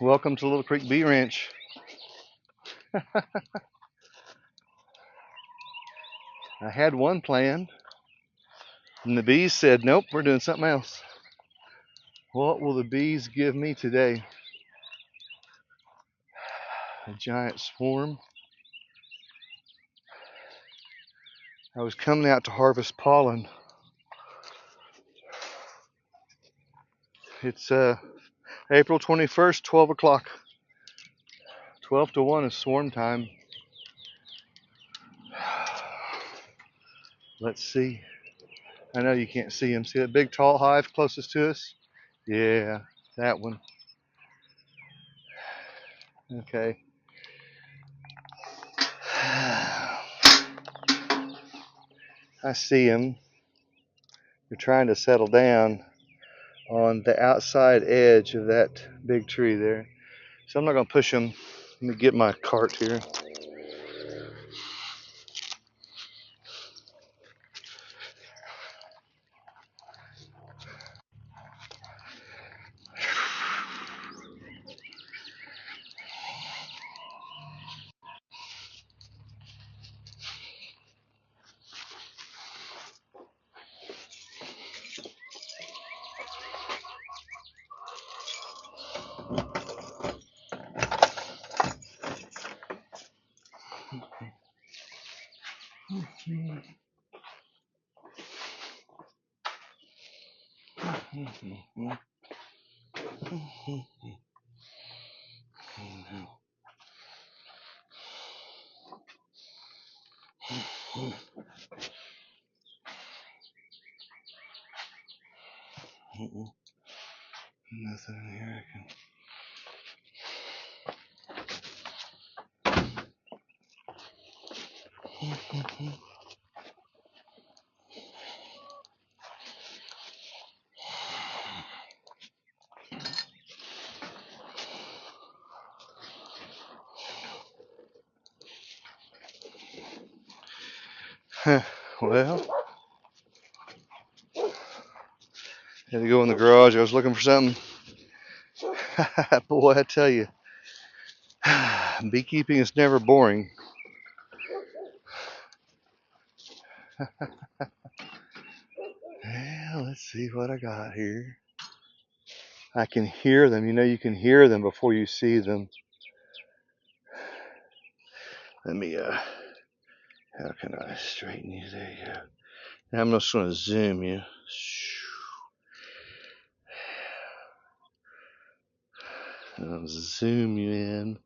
Welcome to Little Creek Bee Ranch. I had one plan, and the bees said, nope, we're doing something else. What will the bees give me today? A giant swarm. I was coming out to harvest pollen. It's April 21st, 12 o'clock. 12 to 1 is swarm time. Let's see. I know you can't see them. See that big tall hive closest to us? Yeah, that one. Okay. I see them. They're trying to settle down on the outside edge of that big tree there. So I'm not going to push them. Let me get my cart here. Nothing in here Well, had to go in the garage. I was looking for something. Boy, I tell you, beekeeping is never boring. Well, let's see what I got here. I can hear them. You know, you can hear them before you see them. Let me, how can I straighten you? There you go. Now I'm just going to zoom you. I'll zoom you in.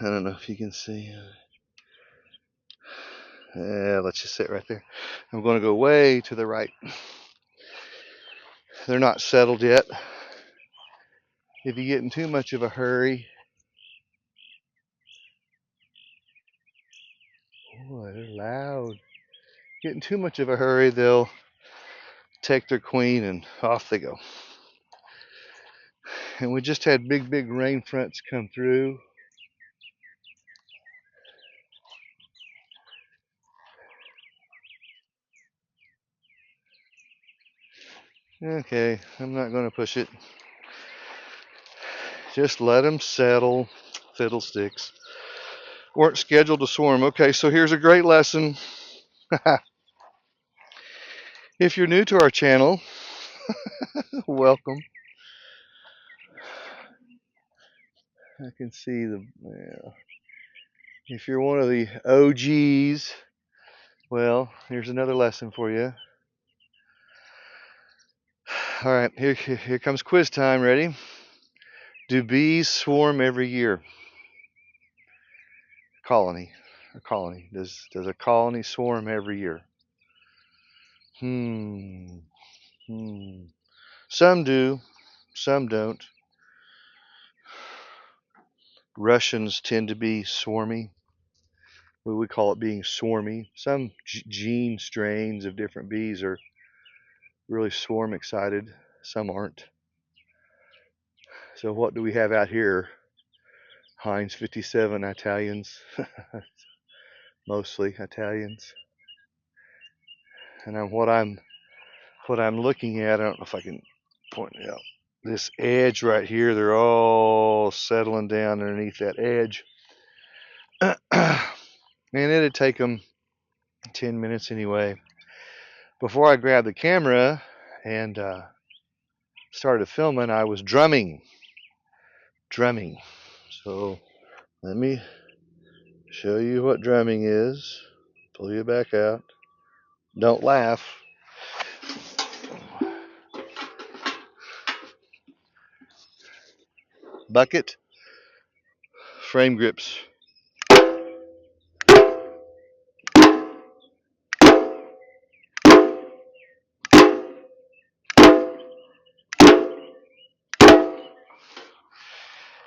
I don't know if you can see. Let's just sit right there. I'm going to go way to the right. They're not settled yet. If you get in too much of a hurry, boy, they're loud. Get in too much of a hurry, they'll take their queen and off they go. And we just had big rain fronts come through. Okay, I'm not going to push it. Just let them settle. Fiddlesticks. Weren't scheduled to swarm. Okay, so here's a great lesson. If you're new to our channel, welcome. I can see the, well, if you're one of the OGs, well, here's another lesson for you. All right, here comes quiz time. Ready? Do bees swarm every year? Colony. A colony. Does a colony swarm every year? Some do, some don't. Russians tend to be swarmy. We call it being swarmy. Some gene strains of different bees are really swarm excited. Some aren't. So what do we have out here? Heinz 57 Italians. Mostly Italians. And what I'm looking at, I don't know if I can point it out. this edge right here. They're all settling down underneath that edge. And it'd take them 10 minutes anyway. Before I grabbed the camera and started filming, I was drumming. So let me show you what drumming is. Pull you back out. Don't laugh. Bucket, frame grips.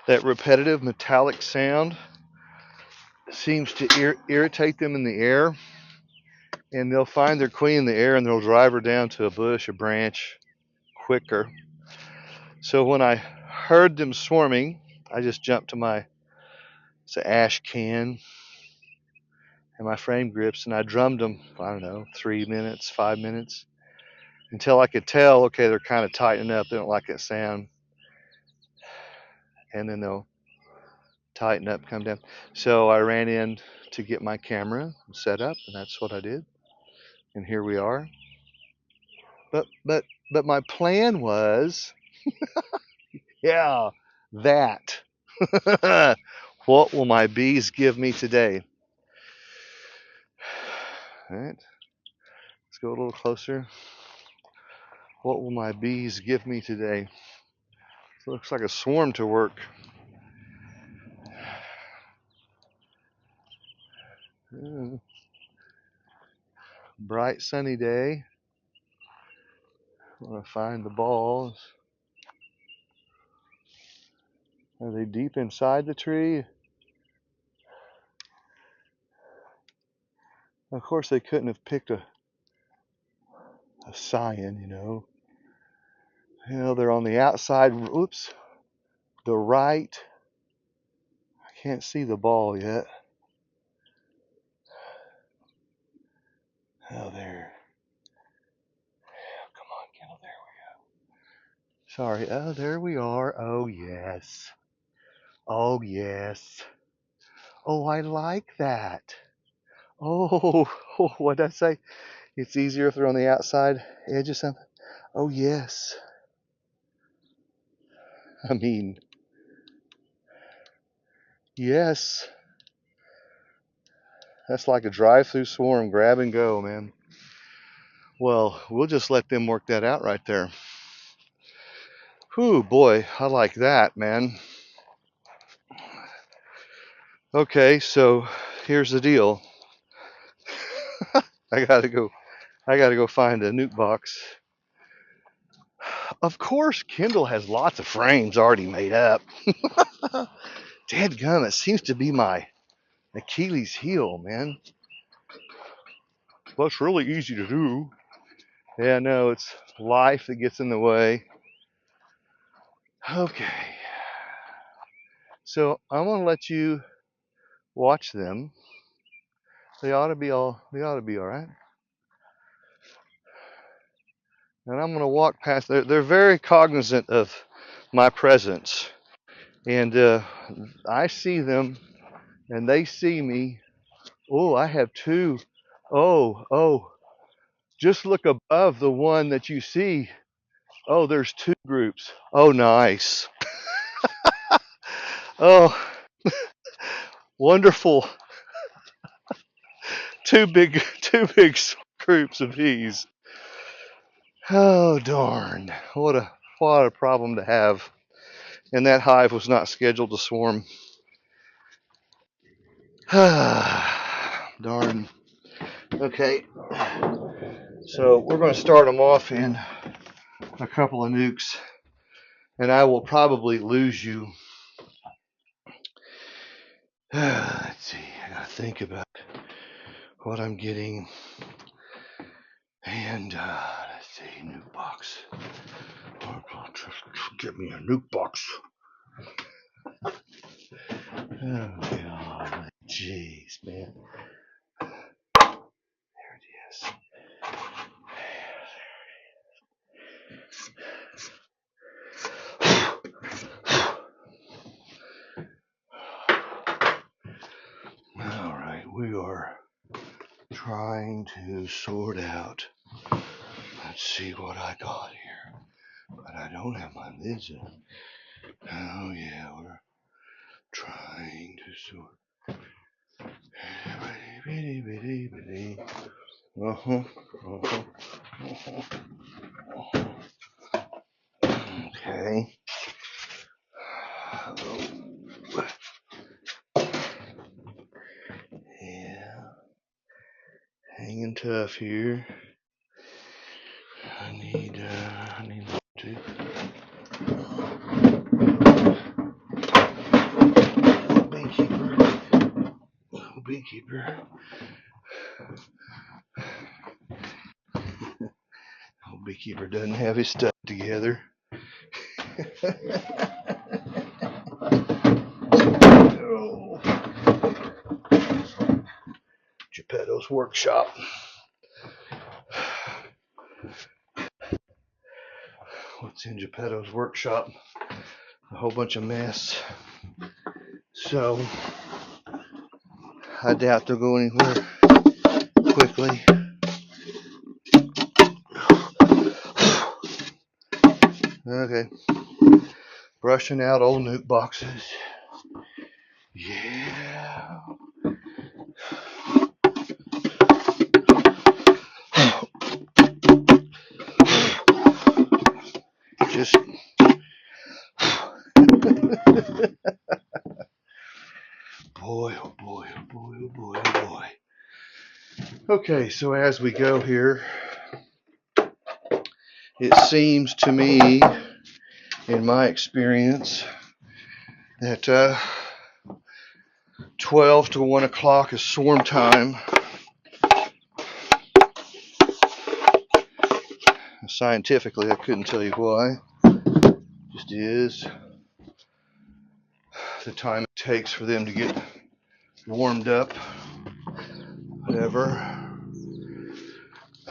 That repetitive metallic sound seems to irritate them in the air, and they'll find their queen in the air and they'll drive her down to a bush, a branch quicker. So when I heard them swarming, I just jumped to it's an ash can and my frame grips, and I drummed them, I don't know, 3 minutes, 5 minutes, until I could tell, okay, they're kind of tightening up. They don't like that sound. And then they'll tighten up, come down. So I ran in to get my camera set up, and that's what I did. And here we are. But my plan was, yeah, that. What will my bees give me today? All right, let's go a little closer. What will my bees give me today? It looks like a swarm to work. Bright sunny day. I want to find the balls. Are they deep inside the tree? Of course, they couldn't have picked a cyan, you know. You know, they're on the outside. Oops, the right. I can't see the ball yet. Oh, there. Come on, Kendall. There we go. Sorry. Oh, there we are. Oh, yes. Oh, yes. Oh, I like that. Oh, what did I say? It's easier if they're on the outside edge of something. Oh, yes. I mean, yes. That's like a drive-through swarm, grab and go, man. Well, we'll just let them work that out right there. Whew, boy, I like that, man. Okay, so here's the deal. I gotta go find a nuke box. Of course, Kindle has lots of frames already made up. Dadgum, it seems to be my Achilles heel, man. Well, it's really easy to do. Yeah, no, it's life that gets in the way. Okay. So I'm gonna let you watch them. They ought to be all right. And I'm gonna walk past. They're very cognizant of my presence, and I see them, and they see me. Oh, I have two. Oh, just look above the one that you see. Oh, there's two groups. Oh, nice. Oh, wonderful. Two big groups of bees. Oh, darn. What a problem to have. And that hive was not scheduled to swarm. Darn. Okay. So we're going to start them off in a couple of nukes, and I will probably lose you. Let's see. I got to think about what I'm getting. And let's see, nuke box. Get me a nuke box. Oh, God. Jeez, man. There it is. we are trying to sort out. Let's see what I got here. But I don't have my lids on. Oh yeah, we're trying to sort. Okay. Yeah. Hanging tough here. I need to. Beekeeper. Beekeeper doesn't have his stuff together. Oh. Geppetto's workshop. What's in Geppetto's workshop? A whole bunch of mess. So I doubt they'll go anywhere quickly. Okay. Brushing out old nuke boxes. Yeah. Just boy, oh boy, oh boy, oh boy, oh boy. Okay, so as we go here, it seems to me, in my experience, that 12 to 1 o'clock is swarm time. Scientifically, I couldn't tell you why. It just is the time it takes for them to get warmed up. Whatever.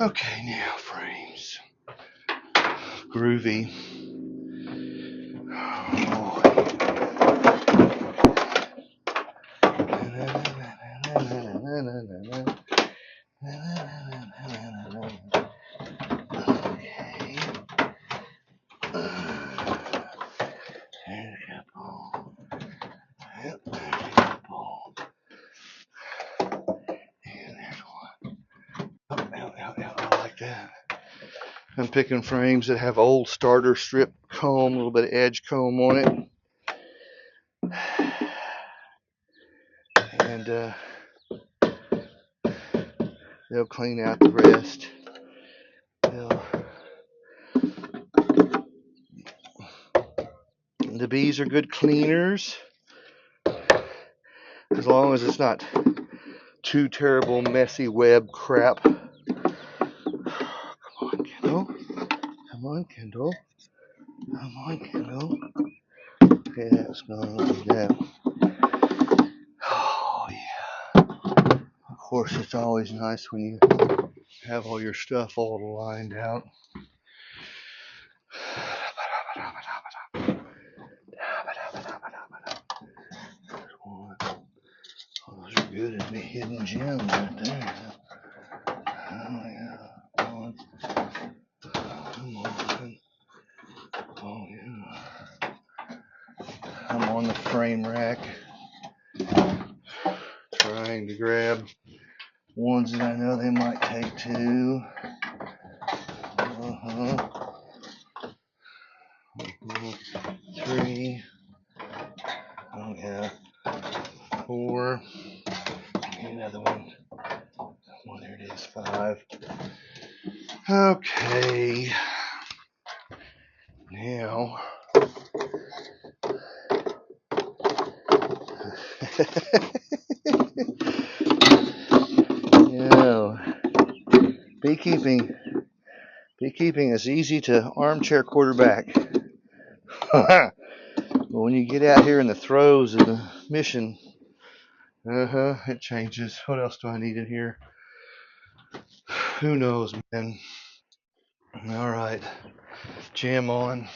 Okay, now frames. Groovy. Oh. I like that. I'm picking frames that have old starter strip comb, a little bit of edge comb on it. And they'll clean out the rest. The bees are good cleaners, as long as it's not too terrible, messy web crap. Come on, Kendall. Come on, Kendall. Come on, Kendall. Okay, that's gone like that. Oh, yeah. Of course, it's always nice when you have all your stuff all lined out. Oh, those are good as the hidden gems right there. Oh, yeah. Come on. Come on. Oh, yeah. I'm on the frame rack trying to grab ones that I know they might take too. Three. Oh yeah. Four. Another one. Well, there it is. Five. Okay. Now. Beekeeping is easy to armchair quarterback. But when you get out here in the throes of the mission, it changes. What else do I need in here? Who knows, man. All right, jam on.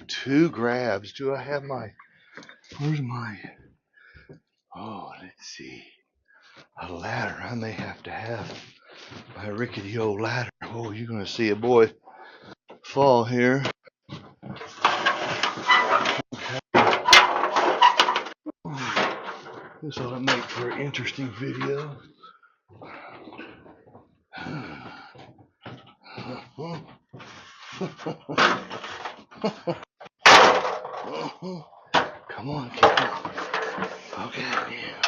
2 grabs. Do I have my? Where's my? Oh, let's see. a ladder. I may have to have my rickety old ladder. Oh, you're going to see a boy fall here. This ought to make for an interesting video. Come on, keep going. Okay, yeah.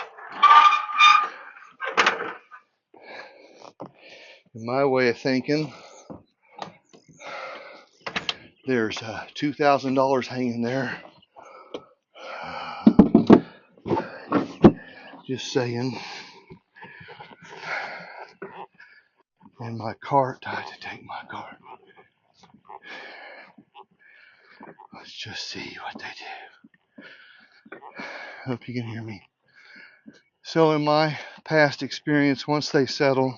In my way of thinking, there's $2,000 hanging there. Just saying. And my cart, I had to take my cart. Let's just see what they do. Hope you can hear me. So in my past experience, once they settle,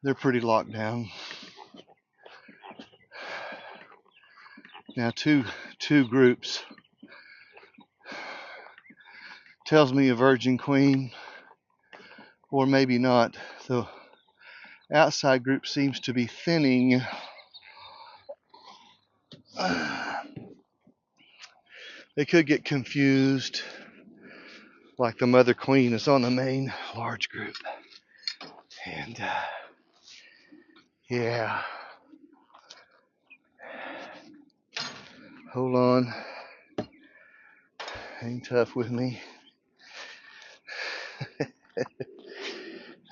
they're pretty locked down. Now two groups tells me a virgin queen, or maybe not. The outside group seems to be thinning. They could get confused, like the mother queen is on the main large group. And yeah, hold on, hang tough with me.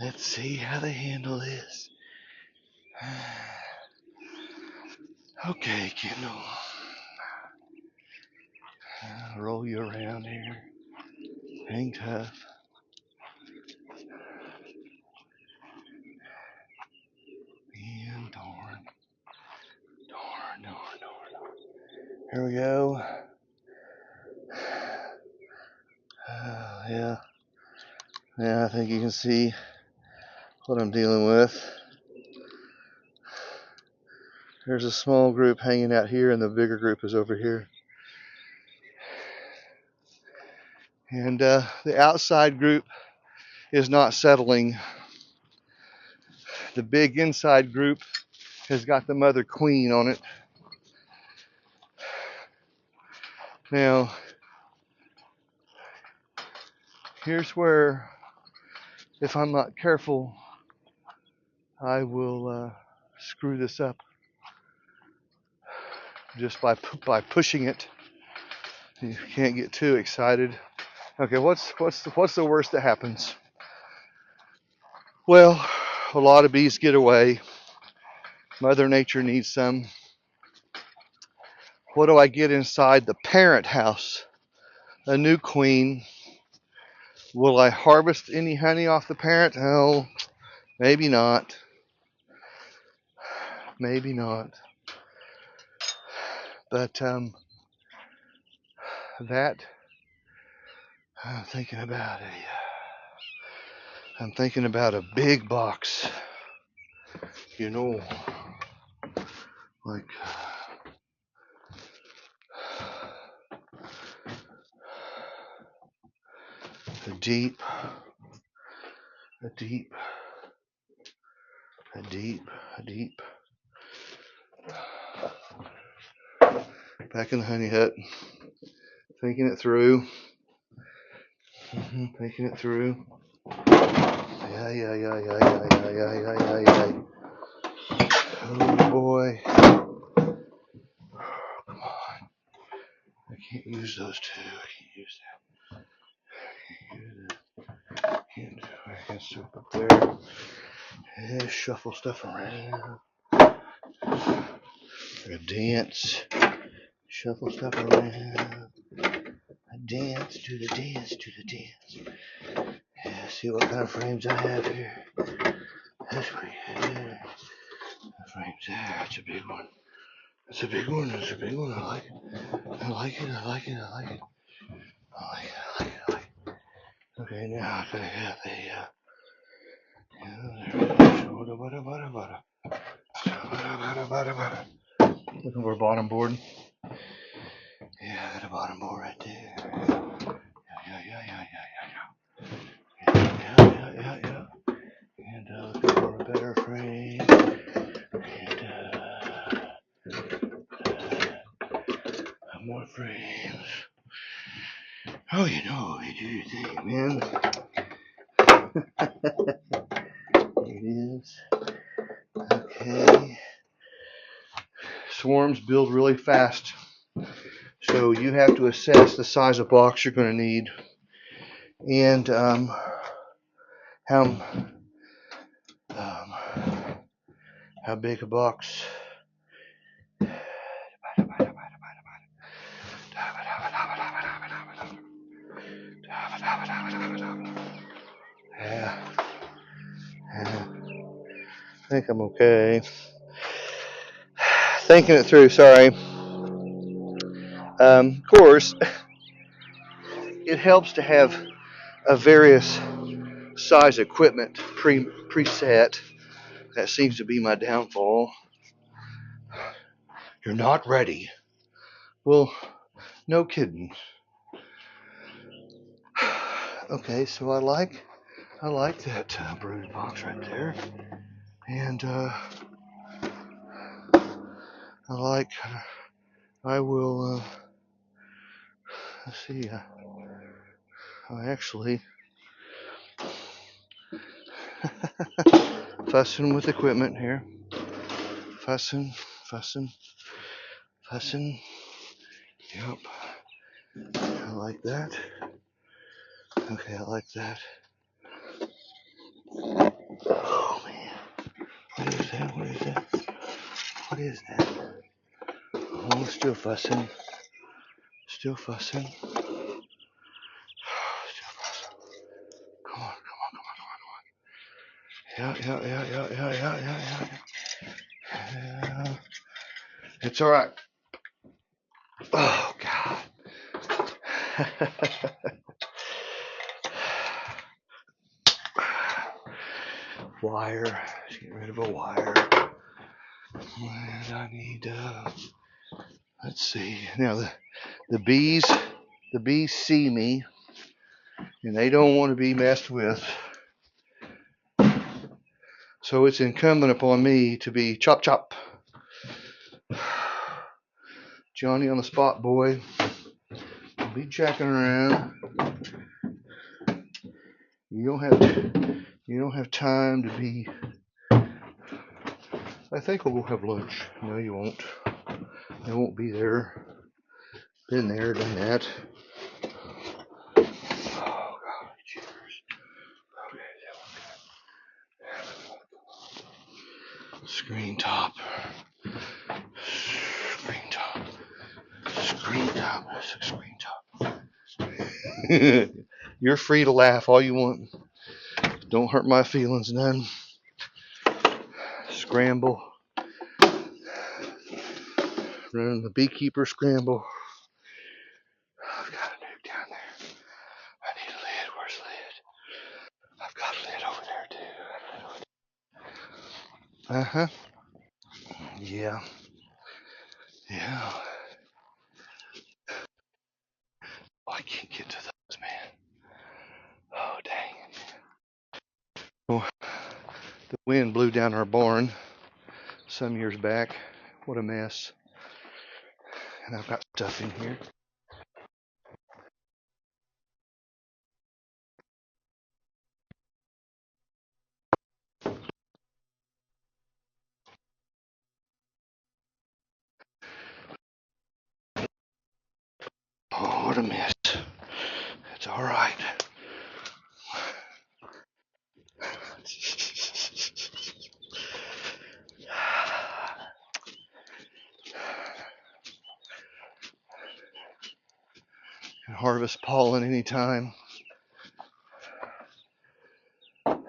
Let's see how they handle this. Okay, Kendall, I'll roll you around here. Hang tough. And darn. Here we go. Yeah, I think you can see what I'm dealing with. There's a small group hanging out here, and the bigger group is over here. And the outside group is not settling. The big inside group has got the mother queen on it. Now, here's where, if I'm not careful, I will screw this up just by pushing it. You can't get too excited. Okay, what's the worst that happens? Well, a lot of bees get away. Mother Nature needs some. What do I get inside the parent house? A new queen. Will I harvest any honey off the parent? Oh, maybe not. Maybe not. But that I'm thinking about a big box. You know, like a deep, back in the honey hut, thinking it through. Thinking it through. Yeah. Oh boy. Come on. I can't use those two. I can't use that. I can't swoop up there. Yeah, shuffle stuff around. A dance. Shuffle stuff around. A dance to the dance to the dance. Yeah, see what kind of frames I have here. That's pretty good. The frames there. That's a big one. That's a big one. That's a big one. I like it. I like it. I like it. I like it. I like it. I like it. I like it. Okay, now I gotta have looking for a bottom board. Yeah, I got a bottom board right there. Yeah. my friends. Oh, you know, you do your thing, man. There it is. Okay. Swarms build really fast, so you have to assess the size of box you're going to need, and how how big a box. Yeah, I think I'm okay. Thinking it through. Sorry. Of course, it helps to have a various size equipment preset. That seems to be my downfall. You're not ready. Well, no kidding. Okay, so I like that brood box right there, and I will. Let's see. I actually fussing with equipment here. Fussing, fussing, fussing. Yep. I like that. Okay, I like that. Oh man, what is that? What is that? What is that? Oh, still fussing. Still fussing. Still fussing. Come on, come on, come on, come on, come on. Yeah, yeah, yeah, yeah, yeah, yeah, yeah, yeah. Yeah. It's all right. Oh God. Wire. Let's get rid of a wire. And I need. Let's see. Now the bees see me, and they don't want to be messed with. So it's incumbent upon me to be chop chop. Johnny on the spot, boy. Be checking around. You don't have time to be. I think we'll have lunch. No, you won't. I won't be there. Been there, done that. Oh God, cheers. Okay, screen top. Screen top. Screen top. Screen top. You're free to laugh all you want. Don't hurt my feelings none. Scramble. Running the beekeeper scramble. I've got a nuke down there. I need a lid. Where's the lid? I've got a lid over there too. Uh-huh. Yeah. Yeah. Oh, I can't get to those, man. Oh, dang. Oh, the wind blew down our barn some years back. What a mess. And I've got stuff in here. Oh, what a mess. It's all right. Can harvest pollen anytime. I don't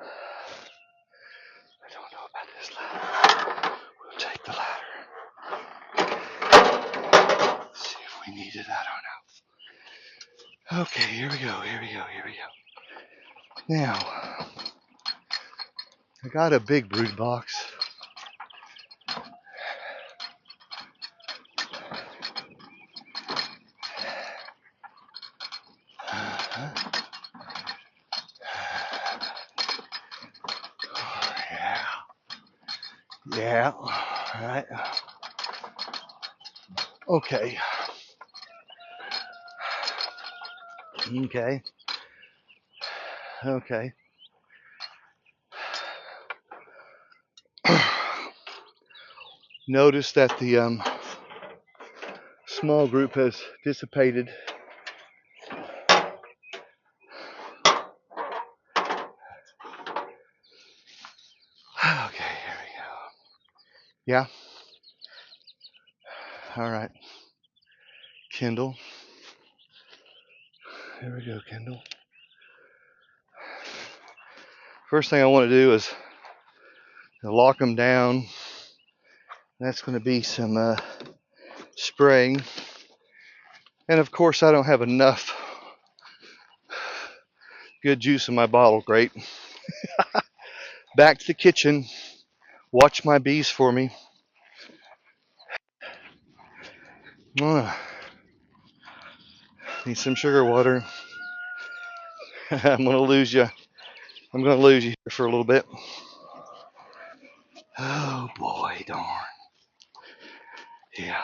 know about this ladder. We'll take the ladder. See if we need it. I don't know. Okay, here we go. Here we go. Here we go. Now, I got a big brood box. Yeah. Yeah. All right. Okay. Okay. Okay. Notice that the small group has dissipated. Okay, here we go. Yeah? Alright. Kindle. Here we go, Kindle. First thing I want to do is lock them down. That's going to be some spraying. And of course, I don't have enough good juice in my bottle. Great. Back to the kitchen. Watch my bees for me. Need some sugar water. I'm going to lose you. I'm going to lose you here for a little bit. Oh boy, darn. Yeah.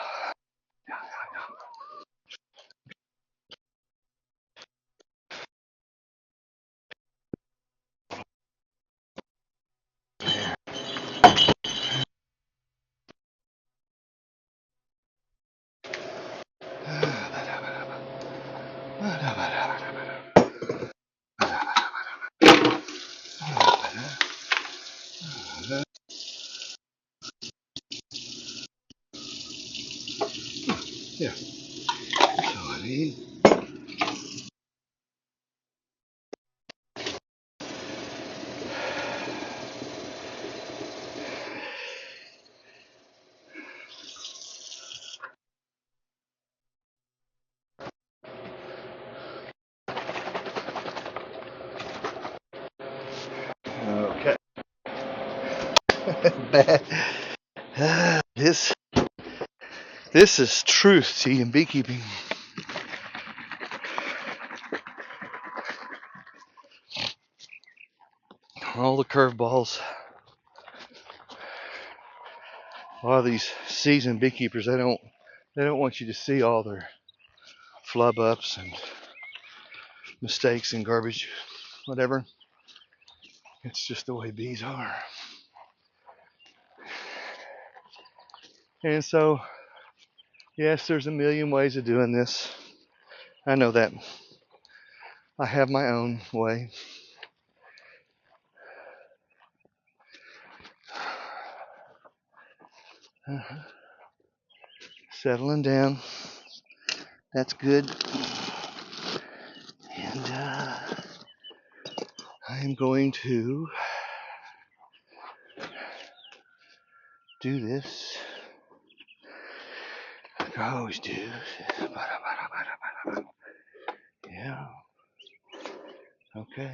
Yeah. So I need. Okay. this is truth, see, in beekeeping. All the curveballs. A lot of these seasoned beekeepers, they don't want you to see all their flub ups and mistakes and garbage, whatever. It's just the way bees are. And so, yes, there's a million ways of doing this. I know that. I have my own way. Settling down. That's good. And I am going to do this like I always do. Yeah. Okay.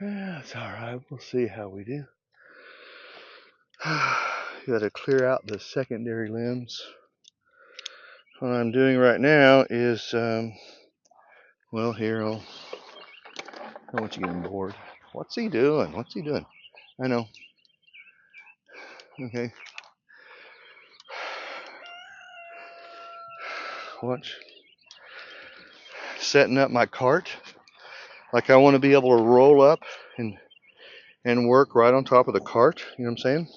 Yeah, it's alright. We'll see how we do. You gotta clear out the secondary limbs. What I'm doing right now is, well, here, I don't want you getting bored. What's he doing? What's he doing? I know. Okay. Watch. Setting up my cart. Like I want to be able to roll up and work right on top of the cart. You know what I'm saying?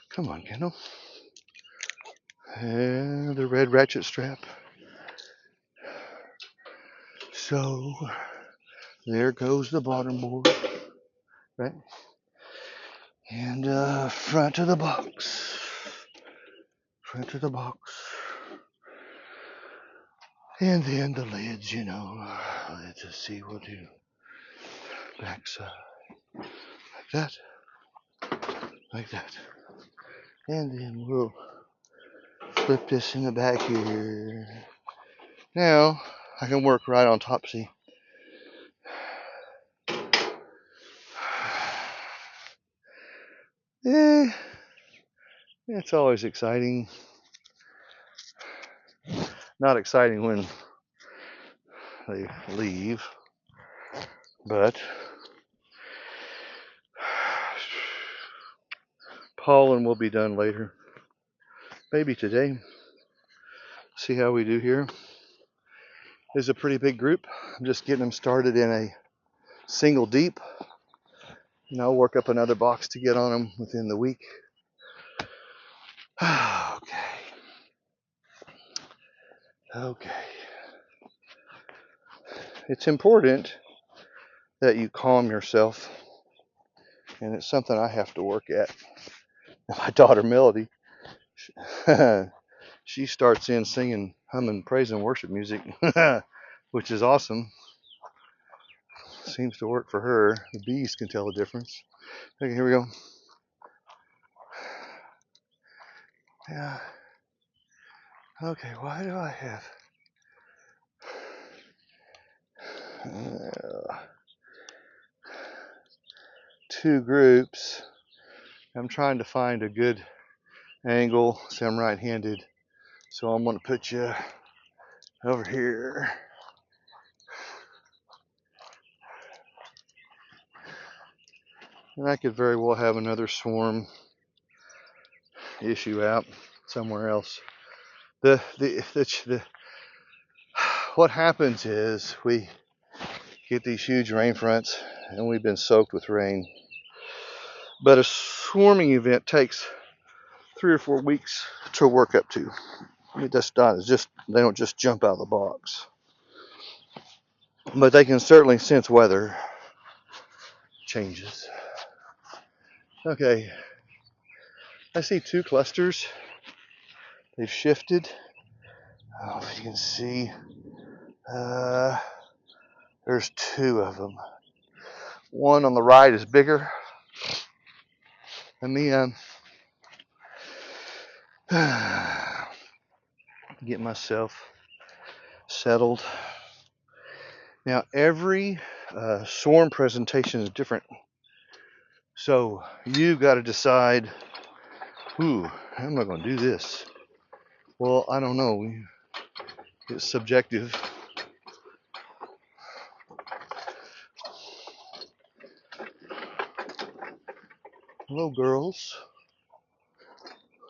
Come on, Kendall. And the red ratchet strap. So there goes the bottom board, right? And front of the box. Front of the box. And then the lids, you know. Let's see, we'll do backside. Like that. Like that. And then we'll flip this in the back here. Now, I can work right on top, see? It's always exciting. Not exciting when they leave, but pollen will be done later. Maybe today. See how we do here. This is a pretty big group. I'm just getting them started in a single deep. And I'll work up another box to get on them within the week. Okay. It's important that you calm yourself. And it's something I have to work at. My daughter Melody, she starts in singing, humming praise and worship music, which is awesome. Seems to work for her. The bees can tell the difference. Okay, here we go. Yeah. Okay, why do I have two groups? I'm trying to find a good angle. See, I'm right-handed, so I'm going to put you over here. And I could very well have another swarm issue out somewhere else. What happens is we get these huge rain fronts, and we've been soaked with rain. But a swarming event takes 3 or 4 weeks to work up to. It just not. It's just they don't just jump out of the box, but they can certainly sense weather changes. Okay, I see 2 clusters. They've shifted. I don't know if you can see. There's 2 of them. One on the right is bigger. Let me get myself settled. Now every swarm presentation is different, so you've got to decide, I'm not going to do this. Well, I don't know. It's subjective. Hello, girls.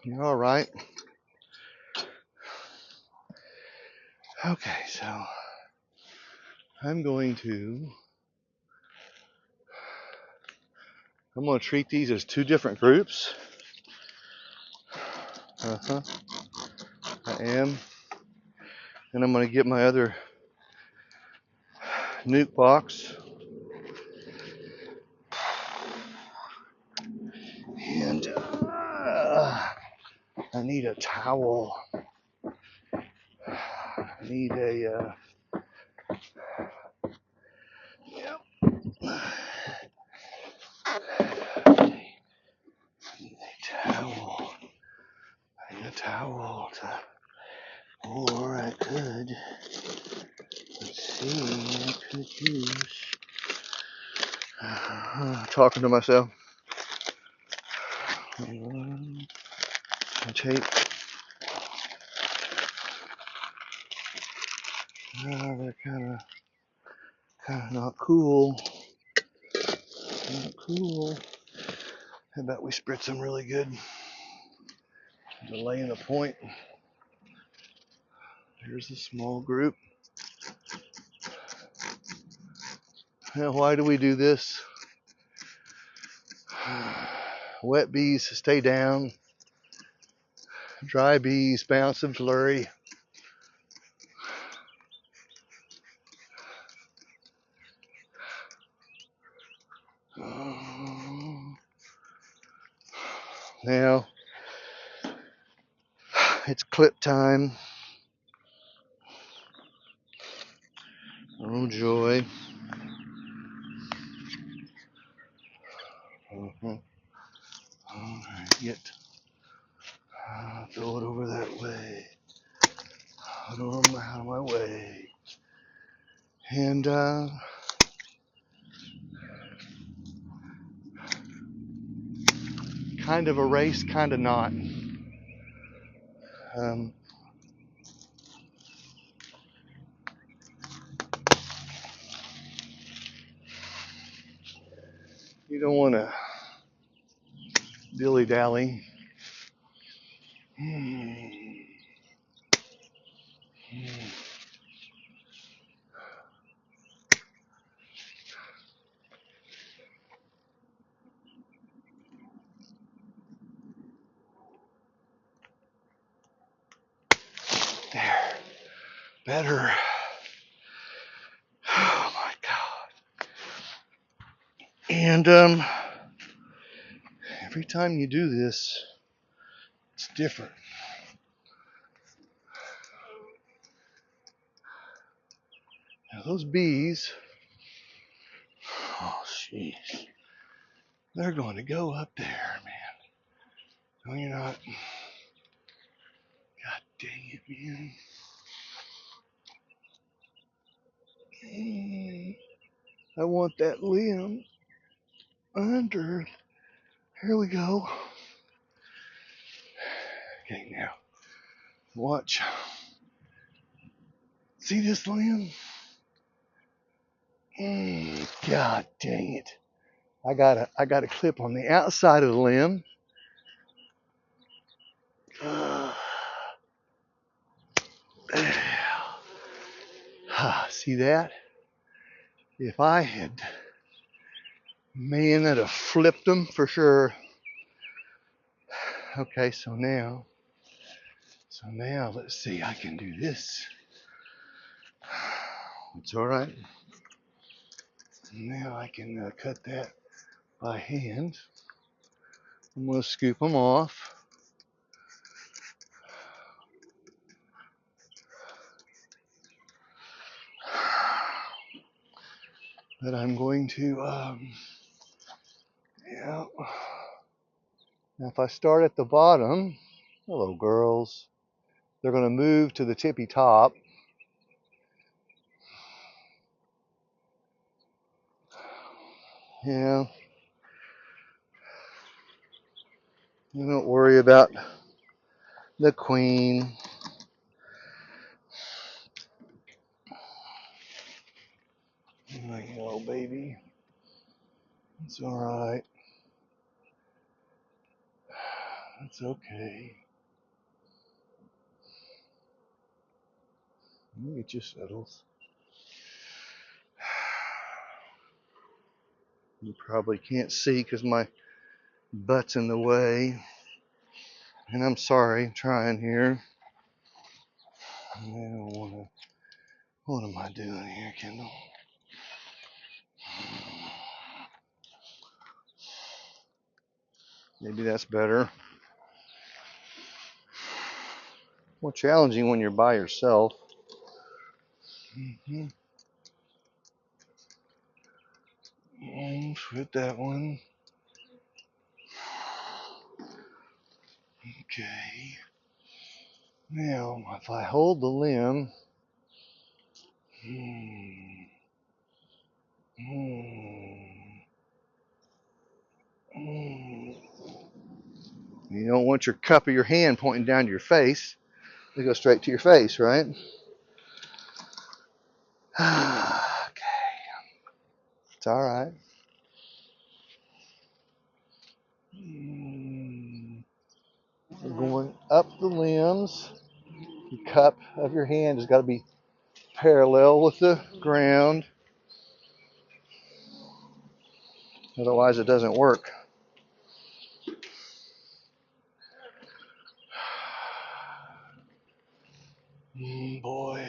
You're all right. Okay, so I'm going to treat these as 2 different groups. I am. And I'm going to get my other nuke box. And I need a towel. I need a towel. I need a towel or I could, let's see, I could use, talking to myself. Tape. They're kind of not cool. Not cool. How about we spritz them really good? Delaying the point. Here's a small group. Now, why do we do this? Wet bees stay down. Dry bees bounce and flurry. Now, it's clip time. Oh joy. All right, throw it over that way. Throw them out of my way. And kind of a race, kind of not. You don't want to dilly-dally. There. Better. Oh my God. And every time you do this, it's different. Now those bees, oh jeez, they're going to go up there, man. No, you're not. God dang it, man. I want that limb under. Here we go. Okay, now watch. See this limb? God dang it. I got a clip on the outside of the limb. See that? If I had, man, that'd have flipped them for sure. Okay, so now let's see. I can do this. It's all right. Now I can cut that by hand. I'm going to scoop them off. But I'm going to, yeah. Now if I start at the bottom, hello girls, they're going to move to the tippy top. Yeah. You don't worry about the queen. My little baby. It's all right. It's okay. It just settles. You probably can't see because my butt's in the way. And I'm sorry, I'm trying here. I don't want to. What am I doing here, Kendall? Maybe that's better. More challenging when you're by yourself. Put that one. Okay. Now, if I hold the limb, you don't want your cup of your hand pointing down to your face. They go straight to your face, right? Okay. It's all right. We're going up the limbs. The cup of your hand has got to be parallel with the ground. Otherwise, it doesn't work. Boy.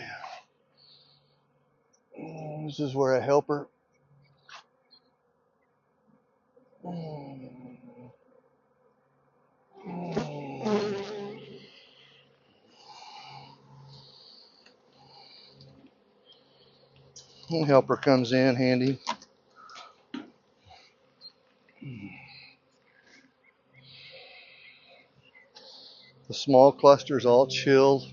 This is where a helper. Helper comes in handy. The small cluster's all chilled.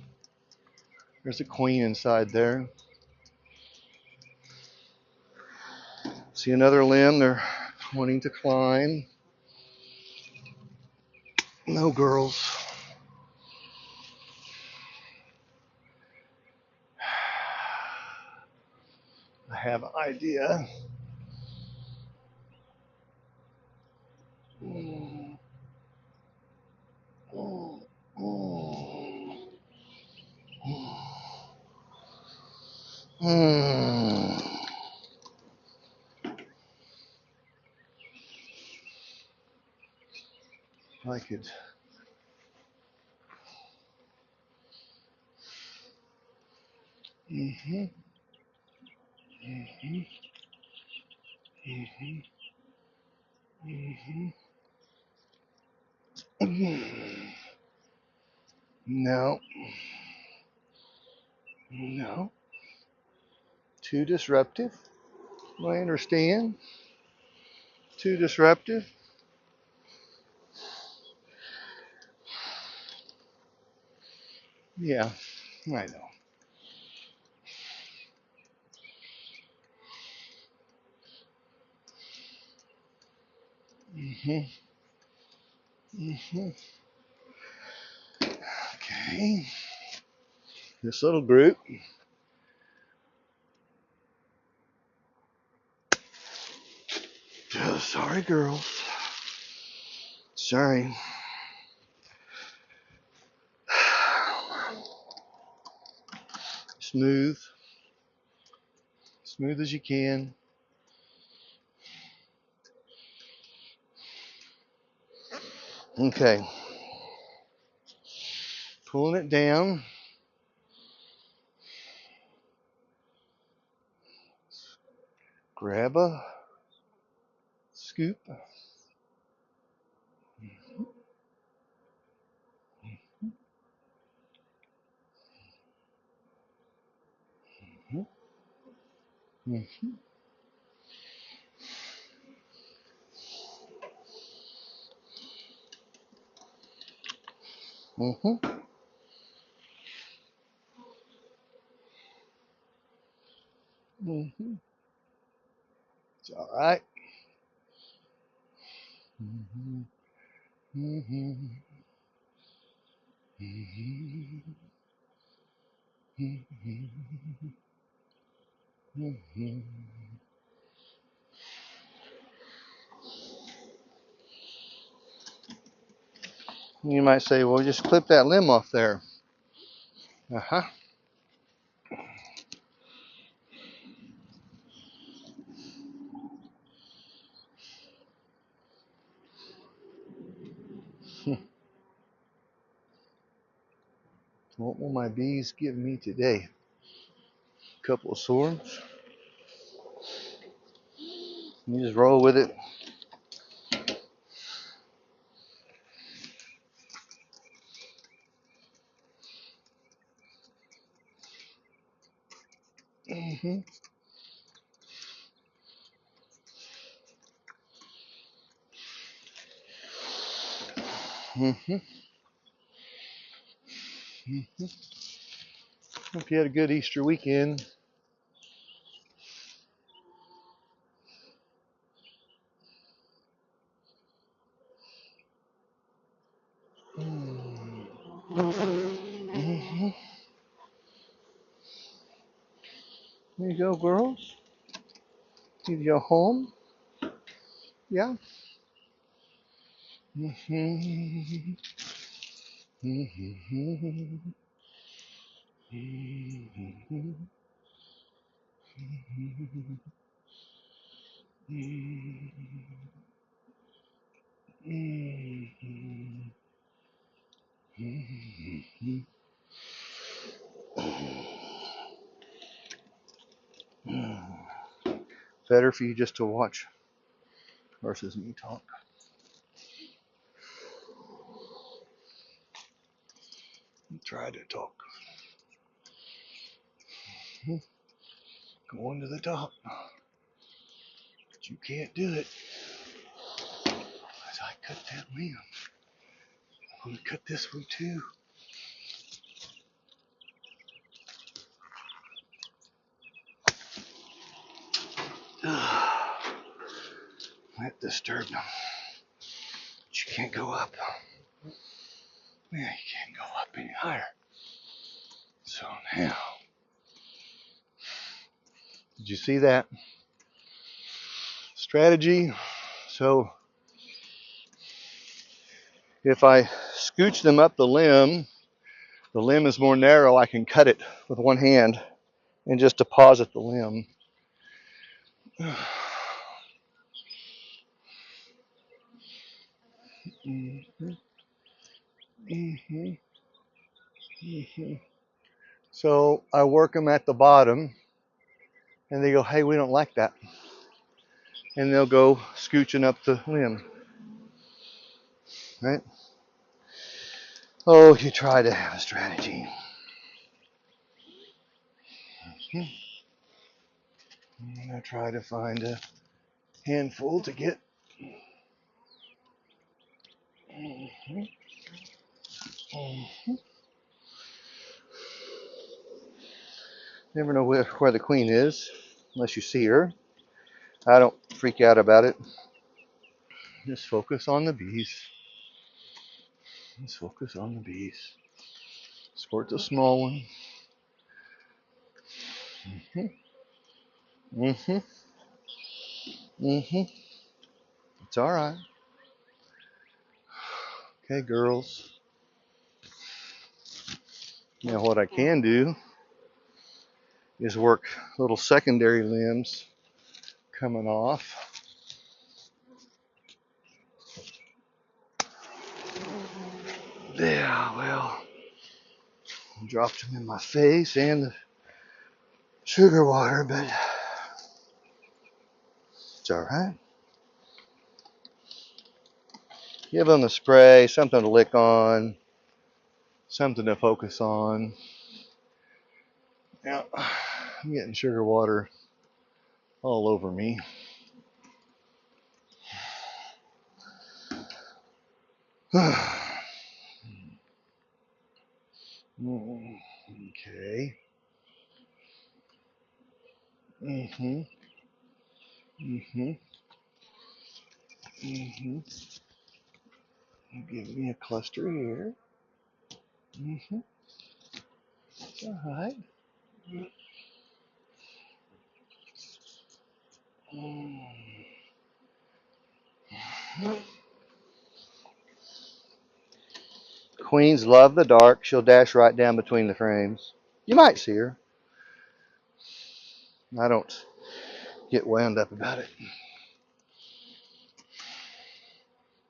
There's a queen inside there. See another limb they're wanting to climb. No, girls. I have an idea. I could. Mhm. Mhm. Mhm. Mhm. Mhm. No. No. Too disruptive. I understand. Too disruptive. Yeah, I know. Mhm. Mhm. Okay. This little group. Oh, sorry, girls. Sorry. Smooth. Smooth as you can. Okay. Pulling it down. Grab a scoop. Mhm. Mhm. Mhm. It's all right. Mhm. Mhm. Mhm. Mhm. Mhm. You might say, well, just clip that limb off there. Uh-huh. What will my bees give me today? A couple of swarms. You just roll with it. Mhm. Mhm. Mhm. Hope you had a good Easter weekend. Mhm. There you go, girls. Give you a home. Yeah. Mhm. Mhm. Mhm. Better for you just to watch versus me talk. Try to talk. Going to the top. But you can't do it. As I cut that limb. I'm going to cut this one too. That disturbed them. But you can't go up. Yeah, you can't go up any higher. So now, did you see that strategy? So if I scooch them up the limb. The limb is more narrow. I can cut it with one hand and just deposit the limb. So I work them at the bottom, and they go, hey, we don't like that. And they'll go scooching up the limb. Right? Oh, you try to have a strategy. I try to find a handful to get. Never know where the queen is unless you see her. I don't freak out about it. Just focus on the bees. Just focus on the bees. Squirt the small one. Mm-hmm. Mm-hmm. It's all right. Okay, girls. Now what I can do is work little secondary limbs coming off. Yeah, well, dropped them in my face and the sugar water, but it's all right. Give them a spray, something to lick on, something to focus on. Now, I'm getting sugar water all over me. Okay. Mm-hmm. Mm-hmm. Mm-hmm. Give me a cluster here. Mm-hmm. All right. Queens love the dark. She'll dash right down between the frames. You might see her. I don't get wound up about it.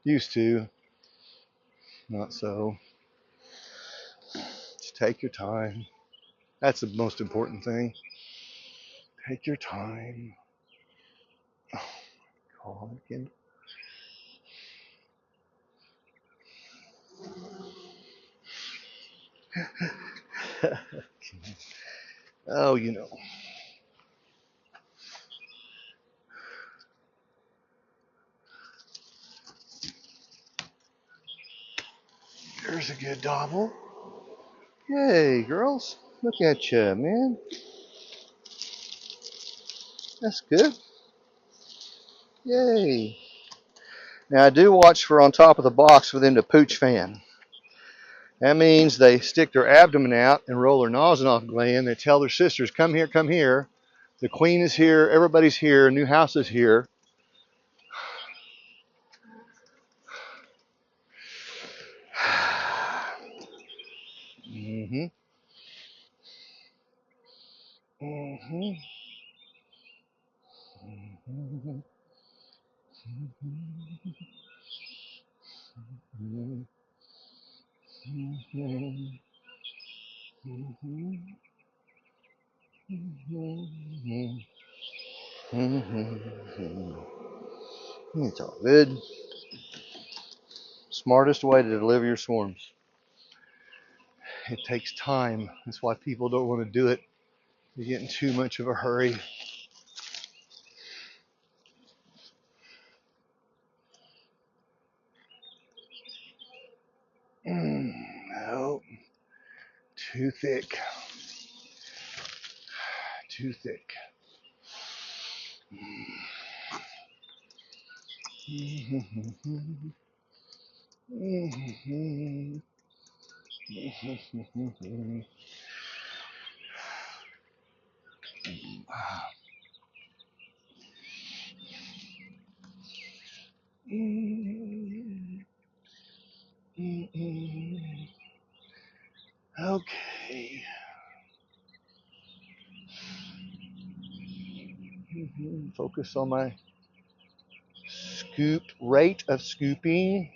Used to. Not so. Just take your time. That's the most important thing. Take your time. Oh, call again. Oh, you know. There's a good double. Yay, girls. Look at you, man. That's good. Yay. Now, I do watch for on top of the box for them to pooch fan. That means they stick their abdomen out and roll their nozzle off gland. They tell their sisters, come here, come here. The queen is here. Everybody's here. New house is here. Mm-hmm. Mm-hmm. Mm-hmm. It's all good. Smartest way to deliver your swarms. It takes time. That's why people don't want to do it. They get in too much of a hurry. No, too thick. Too thick. Okay. Focus on my rate of scooping.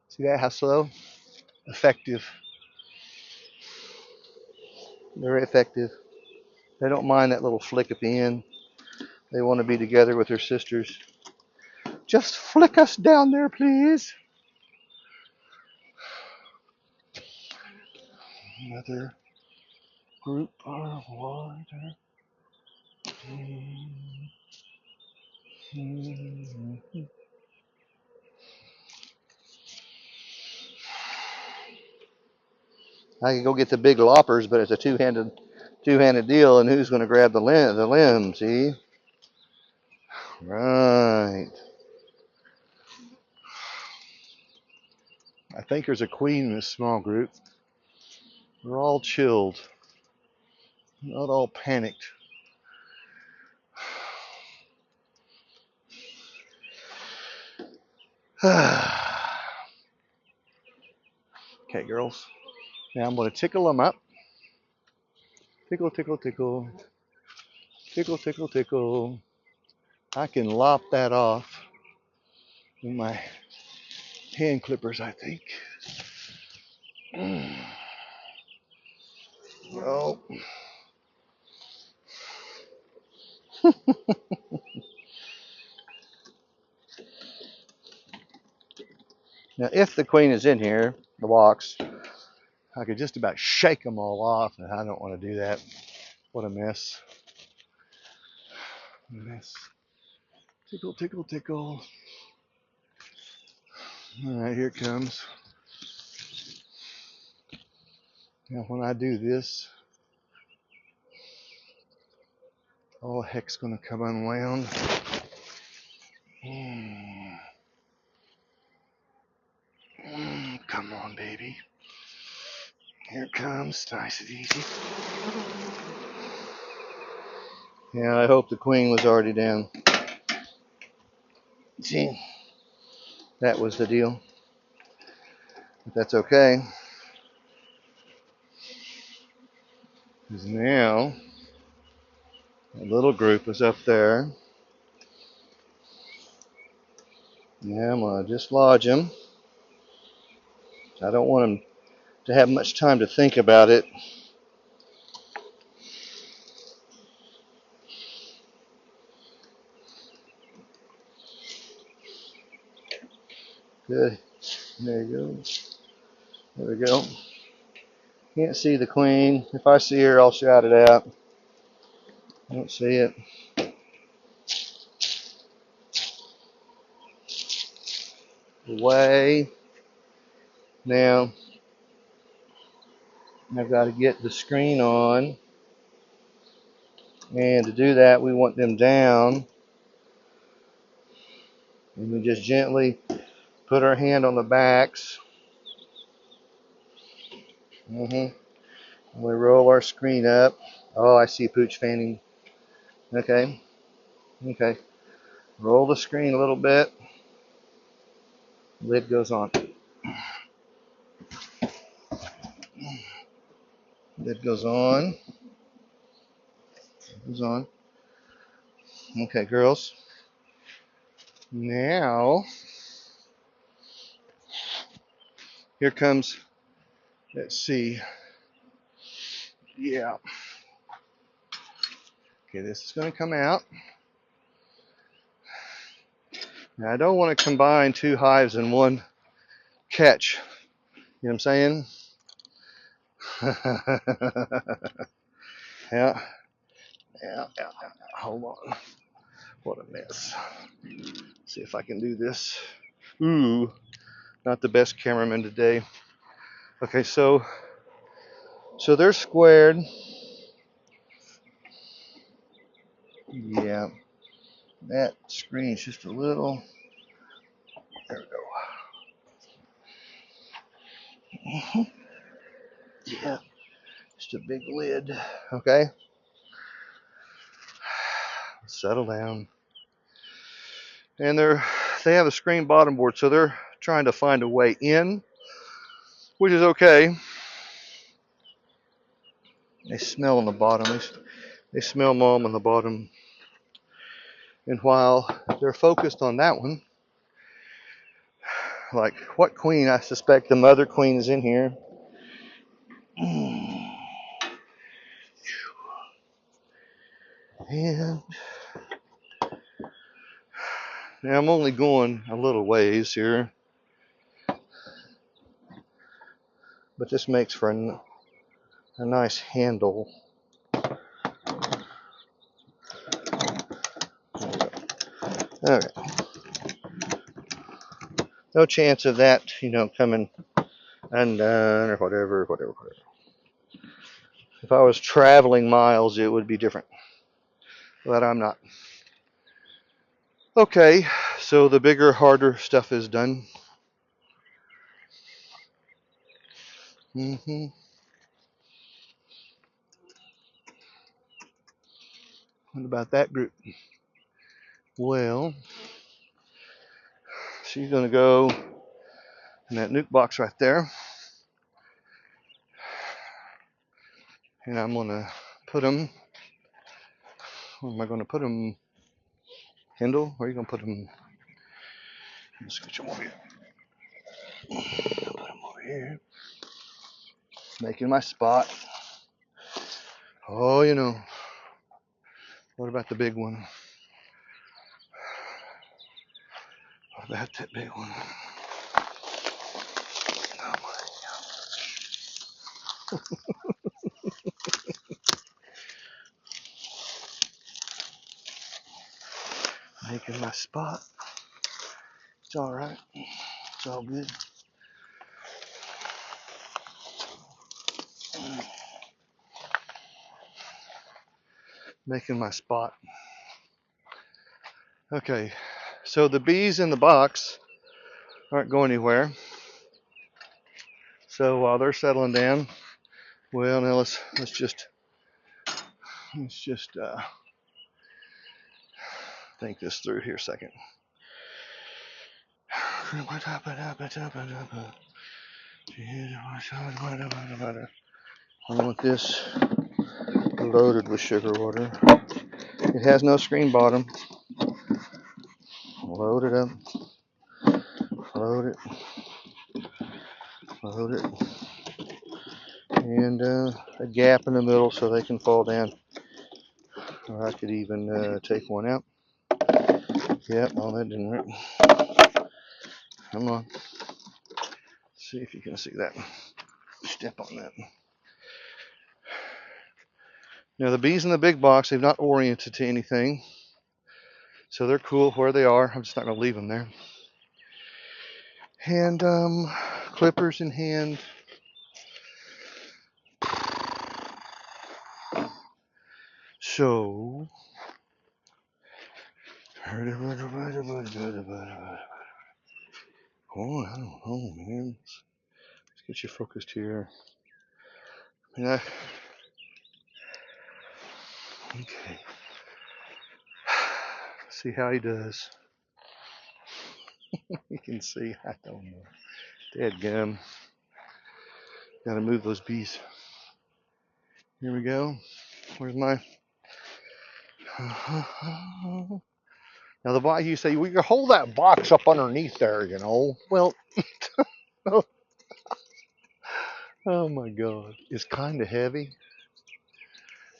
See that? How slow? Effective. Very effective. They don't mind that little flick at the end. They want to be together with their sisters. Just flick us down there, please. Another group of water. I can go get the big loppers, but it's a two-handed deal, and who's going to grab the limb? See? Right. I think there's a queen in this small group. We're all chilled, not all panicked. Okay, girls. Now I'm going to tickle them up. Tickle, tickle, tickle. Tickle, tickle, tickle. I can lop that off with my hand clippers, I think. Oh. Now, if the queen is in here, the box, I could just about shake them all off, and I don't want to do that. What a mess. A mess. Tickle, tickle, tickle. All right, here it comes. Now, when I do this, all heck's going to come unwound. Come on, baby. Here it comes, nice and easy. Yeah, I hope the queen was already down. See, that was the deal. But that's okay. Because now, a little group is up there. Yeah, I'm going to dislodge him. I don't want him to have much time to think about it. Good. There you go. There we go. Can't see the queen. If I see her, I'll shout it out. I don't see it. Away. Now, I've got to get the screen on. And to do that, we want them down. And we just gently put our hand on the backs. And we roll our screen up. Oh, I see Pooch fanning. Okay. Okay. Roll the screen a little bit. Lid goes on. Lid goes on. Goes on. Okay, girls. Now, here comes, let's see. Yeah. Okay, this is going to come out. Now, I don't want to combine two hives in one catch. You know what I'm saying? Yeah. Hold on. What a mess. See if I can do this. Ooh, not the best cameraman today. Okay, so they're squared. Yeah. That screen's just a little. There we go. Yeah. Just a big lid. Okay. Settle down. And they have a screen bottom board, so they're trying to find a way in. which is okay. They smell on the bottom. They smell mom on the bottom. And while they're focused on that one, like what queen? I suspect the mother queen is in here. And now I'm only going a little ways here, but this makes for a nice handle. Okay. No chance of that, coming undone or whatever. If I was traveling miles, it would be different, but I'm not. Okay, so the bigger, harder stuff is done. What about that group? Well, she's going to go in that nuke box right there. And I'm going to put them. Where am I going to put them? Handle? Where are you going to put them? Let's switch them over here. Put them over here. Making my spot. Oh, What about the big one? What about that big one? Oh my God. Making my spot. It's all right. It's all good. Making my spot. Okay, so the bees in the box aren't going anywhere. So while they're settling down, well, now let's just think this through here a second. I want this loaded with sugar water. It has no screen bottom. Load it up. Load it. Load it. And a gap in the middle so they can fall down. Or I could even take one out. Yep, well, that didn't work. Come on. See if you can see that. Step on that. Now the bees in the big box, they've not oriented to anything. So they're cool where they are. I'm just not going to leave them there. And clippers in hand. So oh, I don't know, man. Let's get you focused here. Okay. See how he does. You can see, I don't know. Dead gum. Gotta move those bees. Here we go. Where's my... Now the box, you say, well, you hold that box up underneath there, Well, oh my God. It's kind of heavy.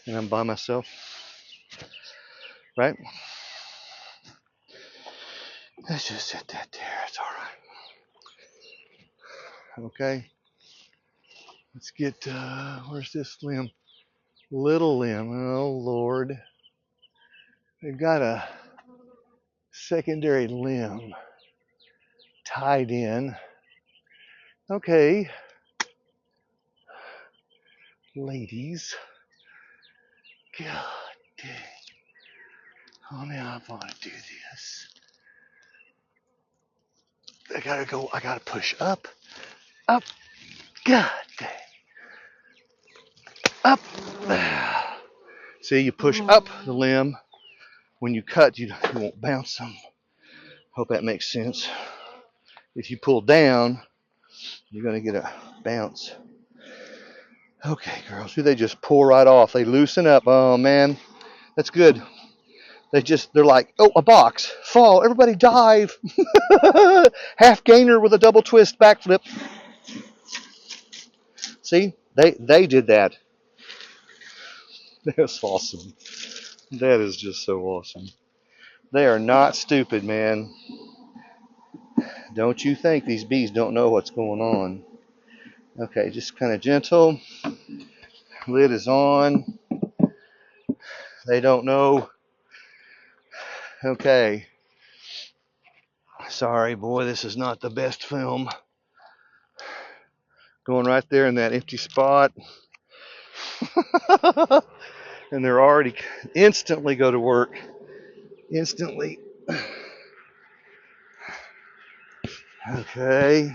And I'm by myself. Right? Let's just set that there. It's all right. Okay. Let's get, where's this limb? Little limb. Oh, Lord. They've got a secondary limb tied in. Okay. Ladies. God dang. Oh, now I want to do this. I gotta push up. Up. God dang. Up. See, you push up the limb. When you cut, you won't bounce them. Hope that makes sense. If you pull down, You're going to get a bounce. Okay, girls. They just pull right off. They loosen up. Oh, man. That's good. They're like, oh, a box. Fall. Everybody dive. Half gainer with a double twist backflip. See? They did that. That's awesome. That is just so awesome. They are not stupid, man. Don't you think these bees don't know what's going on. Okay, just kind of gentle. Lid is on. They don't know. Okay. Sorry, boy, this is not the best film. Going right there in that empty spot. And they're already instantly go to work. Instantly. Okay.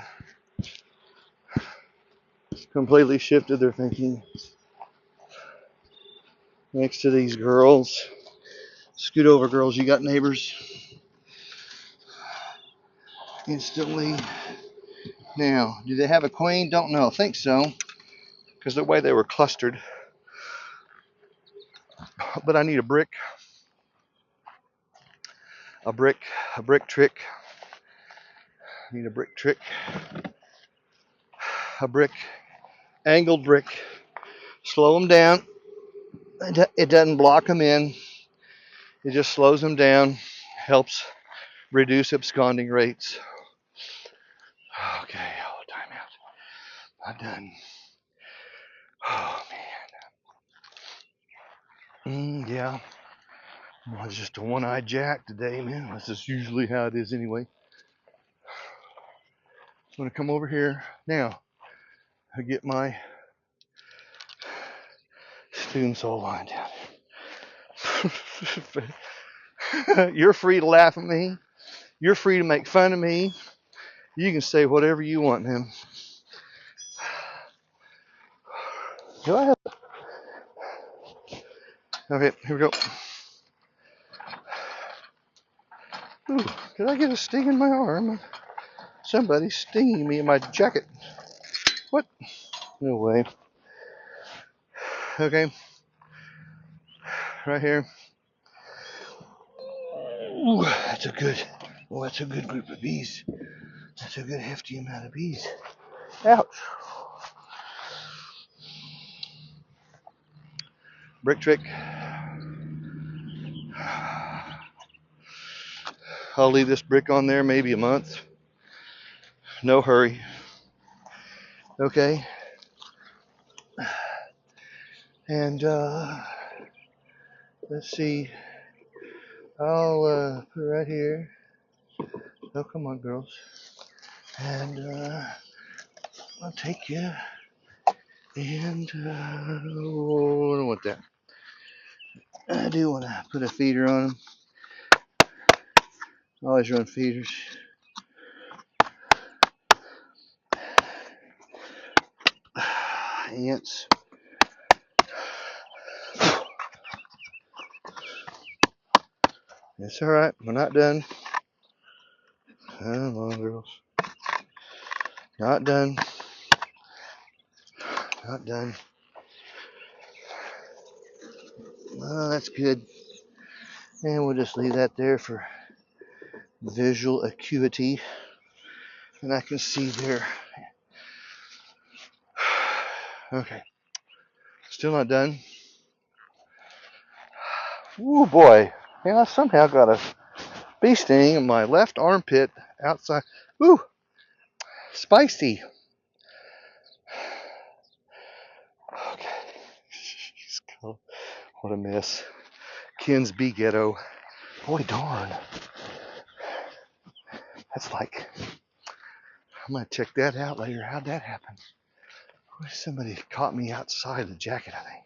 Completely shifted their thinking. Next to these girls. Scoot over, girls. You got neighbors. Instantly. Now, do they have a queen? Don't know. Think so. Because the way they were clustered. But I need a brick. A brick trick. I need a brick trick. A brick. Angled brick. Slow them down. It doesn't block them in. It just slows them down. Helps reduce absconding rates. Okay, time out. Not done. Oh, man. Yeah. Well, it's just a one-eyed jack today, man. That's just usually how it is anyway. I'm going to come over here. Now, I get my spoon saw line down. You're free to laugh at me. You're free to make fun of me. You can say whatever you want, man. Do I have... Okay, here we go. Ooh, did I get a sting in my arm? Somebody's stinging me in my jacket. What? No way. Okay. Right here. Ooh, that's a good. Oh, that's a good group of bees. That's a good hefty amount of bees. Ouch. Brick trick. I'll leave this brick on there maybe a month. No hurry. Okay. And let's see. I'll put it right here. Oh, come on, girls. And I'll take you. And I don't want that. I do want to put a feeder on them. Always run feeders. Ants. It's alright, we're not done. Come on, girls. Not done. Not done. Oh, that's good. And we'll just leave that there for visual acuity. And I can see there. Okay. Still not done. Ooh, boy. Man, I somehow got a bee sting in my left armpit outside. Ooh, spicy. Okay. What a mess. Ken's bee ghetto. Boy, darn. That's like, I'm going to check that out later. How'd that happen? Somebody caught me outside the jacket, I think.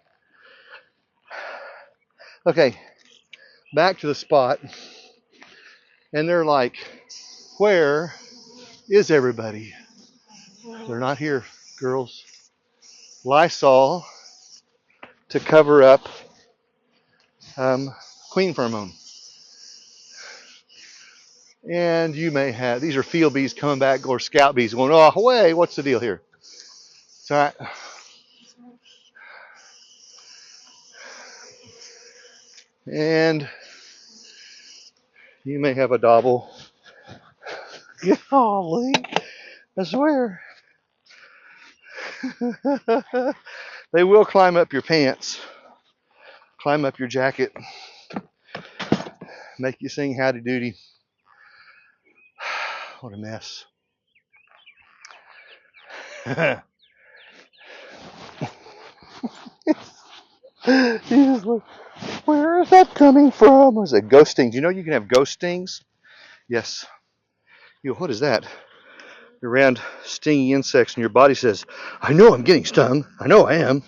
Okay, back to the spot. And they're like, where is everybody? They're not here, girls. Lysol to cover up queen pheromone. And you may have, these are field bees coming back, or scout bees going, oh, away, what's the deal here? It's all right. And you may have a dauble. Golly, I swear. They will climb up your pants, climb up your jacket, make you sing howdy doody. What a mess. Jesus, where is that coming from? Was it ghost stings? You know you can have ghost stings? Yes. You go, what is that? You're around stinging insects and your body says, I know I'm getting stung. I know I am.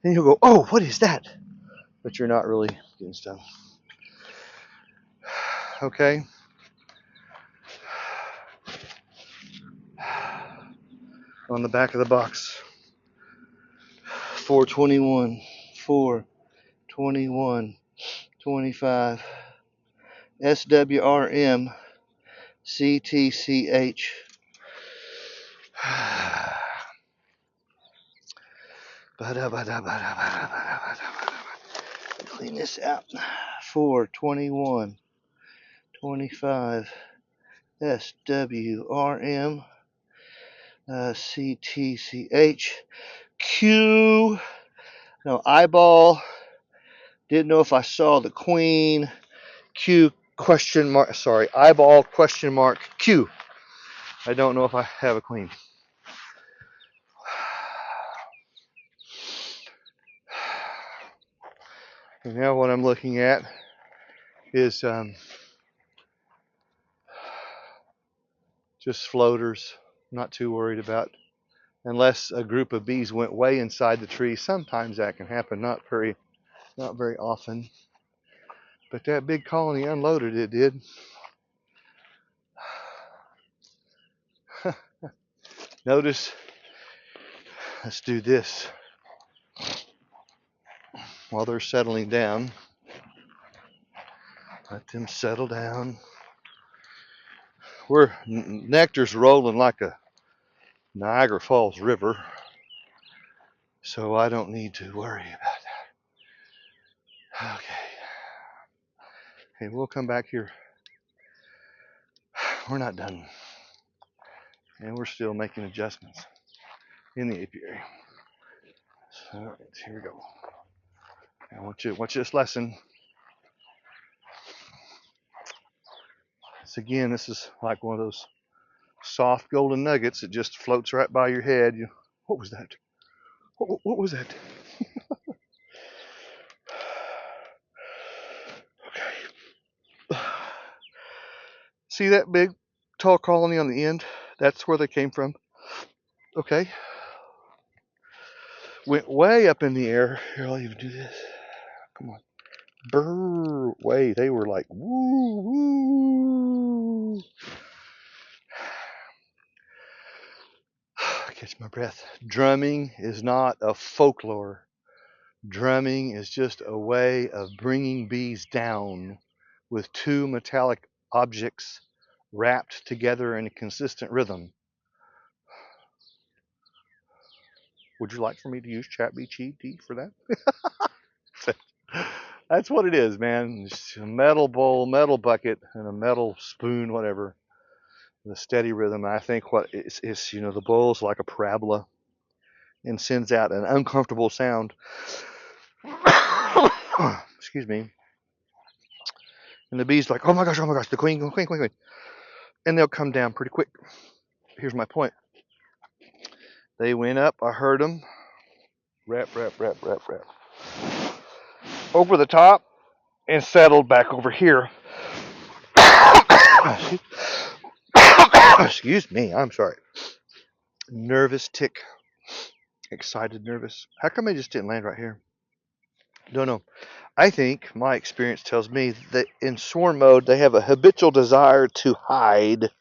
And you'll go, oh, what is that? But you're not really getting stung. Okay. On the back of the box. 421, 421, 25, SWRM, CTCH. Clean this out. 421, 25, SWRM, CTCH, Q. No, eyeball. Didn't know if I saw the queen. Q question mark. Sorry, eyeball question mark Q. I don't know if I have a queen. And now what I'm looking at is just floaters. Not too worried about, unless a group of bees went way inside the tree. Sometimes that can happen. Not very often. But that big colony unloaded. It did. Notice. Let's do this while they're settling down. Let them settle down. Nectar's rolling like a Niagara Falls river, so I don't need to worry about that. Okay, we'll come back here. We're not done, and we're still making adjustments in the apiary. So, all right, here we go. I want you to watch this lesson. So again, this is like one of those soft golden nuggets that just floats right by your head. What was that? What was that? Okay. See that big, tall colony on the end? That's where they came from. Okay. Went way up in the air. Here, I'll even do this. Come on. Brrr. Way. They were like, woo, woo. Catch my breath. Drumming is not a folklore. Drumming is just a way of bringing bees down with two metallic objects wrapped together in a consistent rhythm. Would you like for me to use ChatGPT for that? That's what it is, man. It's a metal bowl, metal bucket, and a metal spoon, whatever. The steady rhythm. I think what is the bowl's like a parabola and sends out an uncomfortable sound. Excuse me. And the bee's like, oh my gosh, the queen. And they'll come down pretty quick. Here's my point. They went up, I heard them. Rap. Over the top and settled back over here. Excuse me, I'm sorry. Nervous tick. Excited, nervous. How come I just didn't land right here? Don't know. I think my experience tells me that in swarm mode they have a habitual desire to hide.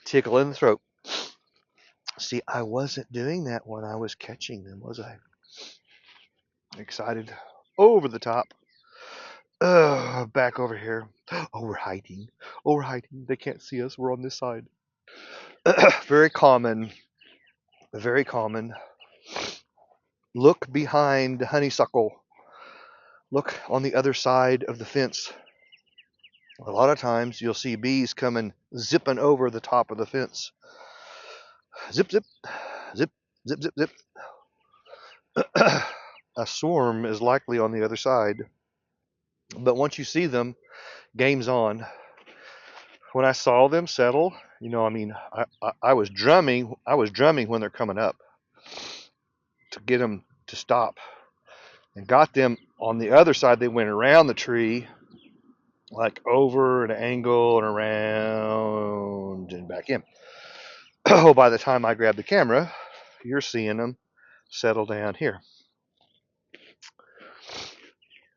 Tickle in the throat. See, I wasn't doing that when I was catching them, was I? Excited. Over the top. Back over here. Oh, we're hiding. Oh, we're hiding. They can't see us. We're on this side. Very common. Very common. Look behind the honeysuckle. Look on the other side of the fence. A lot of times you'll see bees coming zipping over the top of the fence. Zip, zip, zip, zip, zip, zip. A swarm is likely on the other side. But once you see them, game's on. When I saw them settle, I was drumming. I was drumming when they're coming up to get them to stop, and got them on the other side. They went around the tree, like over an angle and around and back in. Oh, by the time I grabbed the camera, you're seeing them settle down here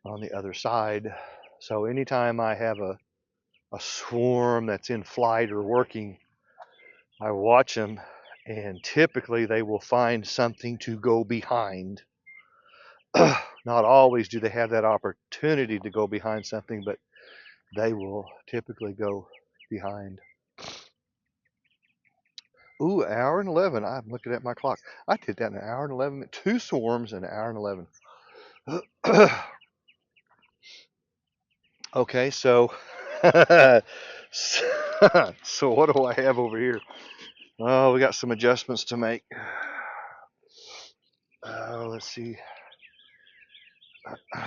on the other side. So anytime I have a swarm that's in flight or working, I watch them, and typically they will find something to go behind. Not always do they have that opportunity to go behind something, but they will typically go behind. Ooh, an hour and 11. I'm looking at my clock. I did that in an hour and 11. 2 swarms in an hour and 11. Okay, so so what do I have over here? Oh, we got some adjustments to make. Let's see. Of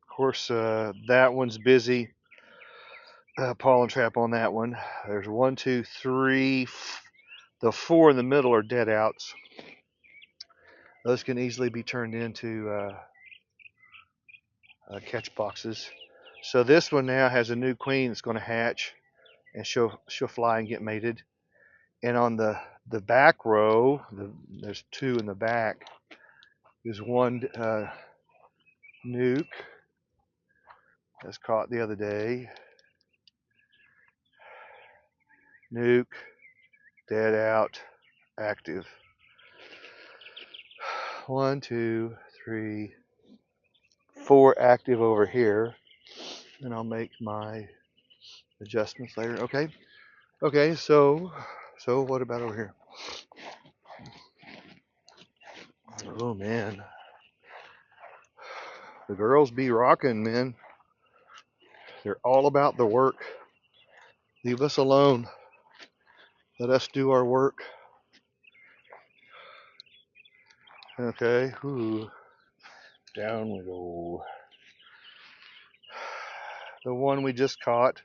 course, that one's busy. Pollen trap on that one. There's 1, 2, 3. The 4 in the middle are dead outs. Those can easily be turned into catch boxes. So this one now has a new queen that's going to hatch, and she'll fly and get mated. And on the back row, there's 2 in the back. There's one nuke that's caught the other day. Nuke, dead out, active. 1, 2, 3, 4 active over here. And I'll make my adjustments later. Okay, so what about over here? Oh man, the girls be rocking, man. They're all about the work. Leave us alone. Let us do our work. Okay, ooh, down we go. The one we just caught,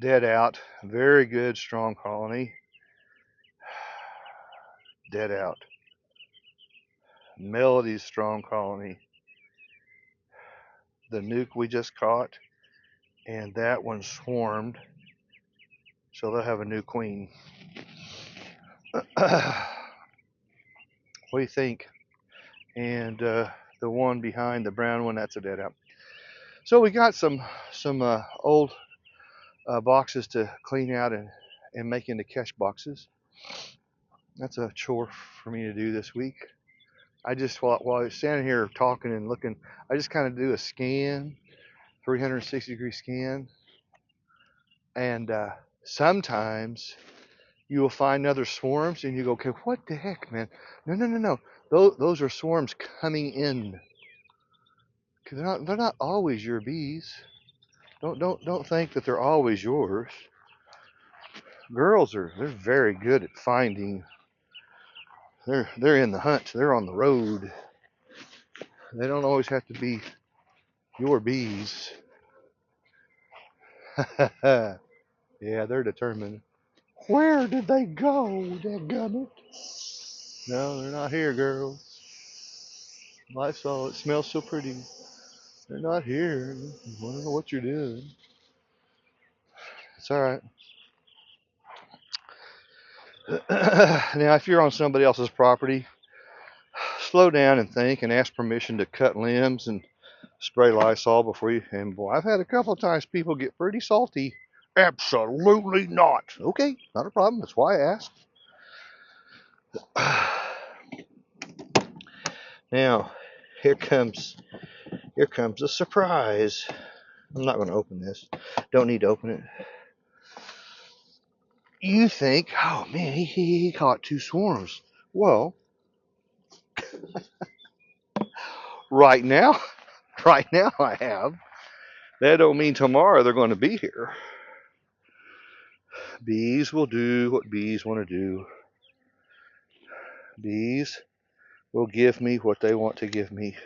dead out. Very good, strong colony. Dead out. Melody's strong colony. The nuke we just caught, and that one swarmed, so they'll have a new queen. What do you think? And the one behind the brown one, that's a dead out. So we got some old boxes to clean out and make into catch boxes. That's a chore for me to do this week. I just, while I was standing here talking and looking, I just kind of do a scan, 360-degree scan, and sometimes you will find other swarms, and you go, okay, what the heck, man? No. Those are swarms coming in. Cause they're not always your bees. Don't think that they're always yours. Girls they're very good at finding. They're in the hunt. They're on the road. They don't always have to be your bees. Yeah, they're determined. Where did they go, dadgummit? No, they're not here, girls. Lysol, it smells so pretty. They're not here. I don't know what you're doing. It's all right. Now, if you're on somebody else's property, slow down and think and ask permission to cut limbs and spray Lysol before you. And boy, I've had a couple of times people get pretty salty Absolutely not. Okay, not a problem. That's why I asked. Now, here comes a surprise. I'm not going to open this. Don't need to open it. You think, oh man, he caught 2 swarms. Well, right now, right now I have. That don't mean tomorrow they're going to be here. Bees will do what bees want to do. Bees will give me what they want to give me.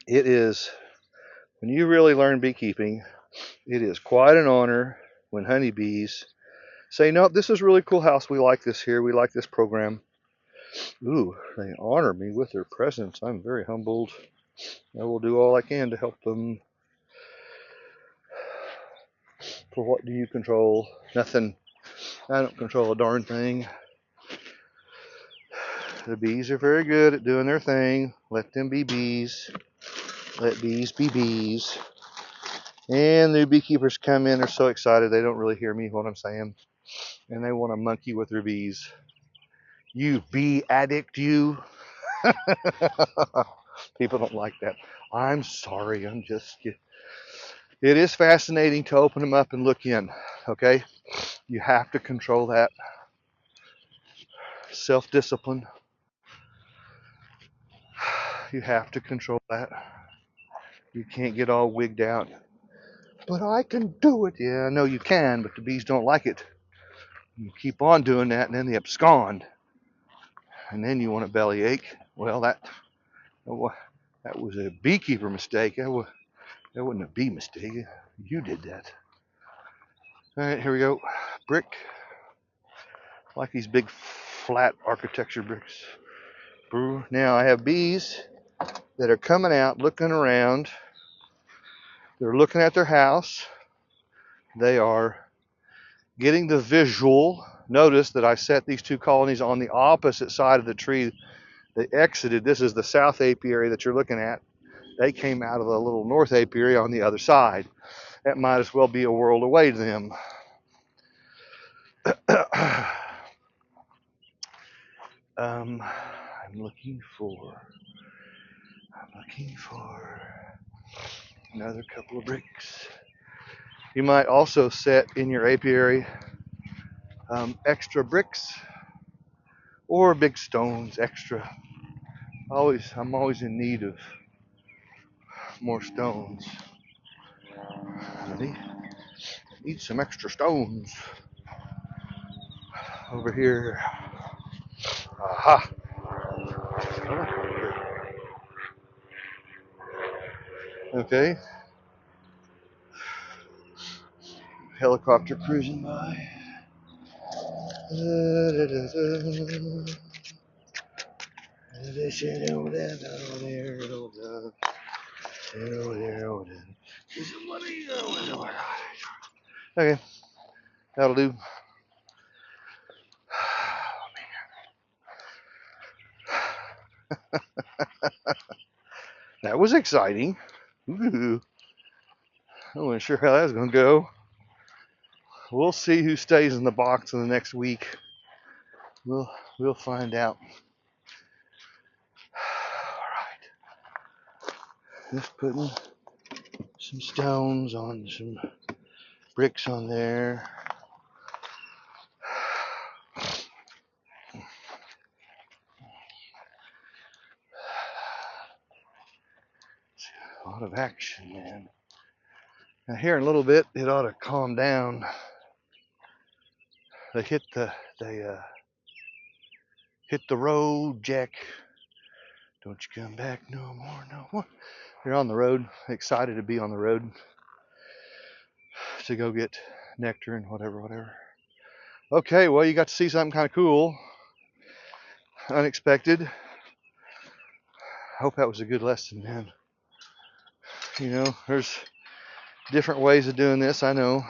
It is, when you really learn beekeeping, it is quite an honor when honeybees say, no, this is a really cool house. We like this here. We like this program. Ooh, they honor me with their presence. I'm very humbled. I will do all I can to help them. For what do you control? Nothing. I don't control a darn thing. The bees are very good at doing their thing. Let them be bees. Let bees be bees. And new beekeepers come in, they're so excited they don't really hear me what I'm saying. And they want to monkey with their bees. You bee addict, you. People don't like that. I'm sorry, I'm just... It is fascinating to open them up and look in, okay? You have to control that. Self-discipline. You have to control that. You can't get all wigged out. But I can do it. Yeah, I know you can, but the bees don't like it. You keep on doing that, and then they abscond. And then you want a bellyache. Well, that was a beekeeper mistake. That wasn't a bee mistake. You did that. All right, here we go. Brick. I like these big flat architecture bricks. Now I have bees that are coming out, looking around. They're looking at their house. They are getting the visual. Notice that I set these 2 colonies on the opposite side of the tree. They exited. This is the south apiary that you're looking at. They came out of the little north apiary on the other side. That might as well be a world away to them. I'm looking for another couple of bricks. You might also set in your apiary extra bricks or big stones extra. I'm always in need of more stones. I need some extra stones over here. Aha! Okay. Helicopter cruising by. Okay, that'll do. That was exciting. Ooh. I wasn't sure how that was going to go. We'll see who stays in the box in the next week. We'll find out. All right. Just putting some stones on some bricks on there. A lot of action, man. Now here in a little bit, it ought to calm down. They hit the road, Jack. Don't you come back no more, no more. They're on the road, excited to be on the road to go get nectar and whatever. Okay, well, you got to see something kind of cool, unexpected. I hope that was a good lesson, man. You know, there's different ways of doing this, I know.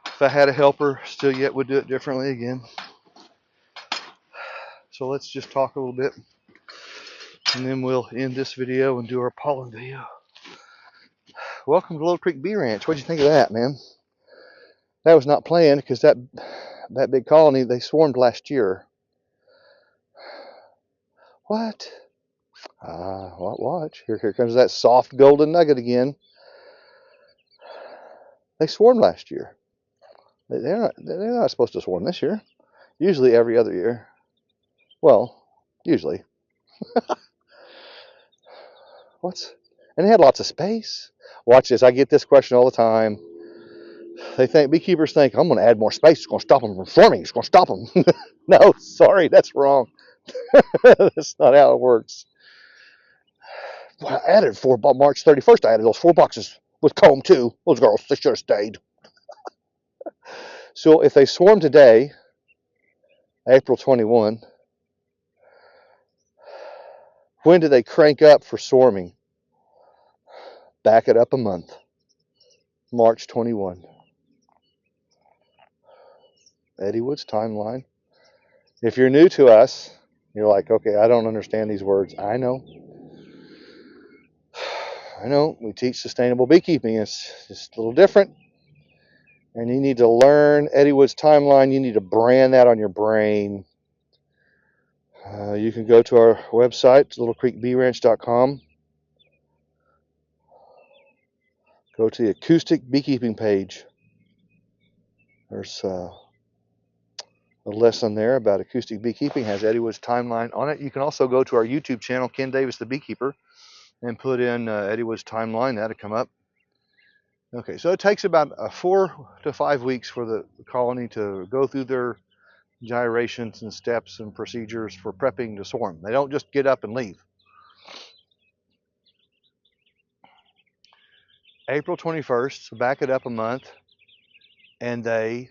If I had a helper, still yet would do it differently again. So let's just talk a little bit. And then we'll end this video and do our pollen video. Welcome to Little Creek Bee Ranch. What'd you think of that, man? That was not planned because that big colony, they swarmed last year. What? Watch. Here comes that soft golden nugget again. They swarmed last year. They're not supposed to swarm this year. Usually every other year. Well, usually. And they had lots of space. Watch this. I get this question all the time. Beekeepers think, I'm going to add more space. It's going to stop them from swarming. It's going to stop them. No, sorry, that's wrong. That's not how it works. Well, I added March 31st. I added those 4 boxes with comb too. Those girls, they should have stayed. So if they swarm today, April 21, when do they crank up for swarming? Back it up a month. March 21. Eddie Wood's timeline. If you're new to us, you're like, okay, I don't understand these words. I know. We teach sustainable beekeeping. It's just a little different. And you need to learn Eddie Wood's timeline. You need to brand that on your brain. You can go to our website, littlecreekbeeranch.com. Go to the acoustic beekeeping page. There's a lesson there about acoustic beekeeping. It has Eddie Wood's timeline on it. You can also go to our YouTube channel, Ken Davis the Beekeeper, and put in Eddie Wood's timeline. That'll come up. Okay, so it takes about 4 to 5 weeks for the colony to go through their gyrations and steps and procedures for prepping to swarm. They don't just get up and leave. April 21st, so back it up a month, and they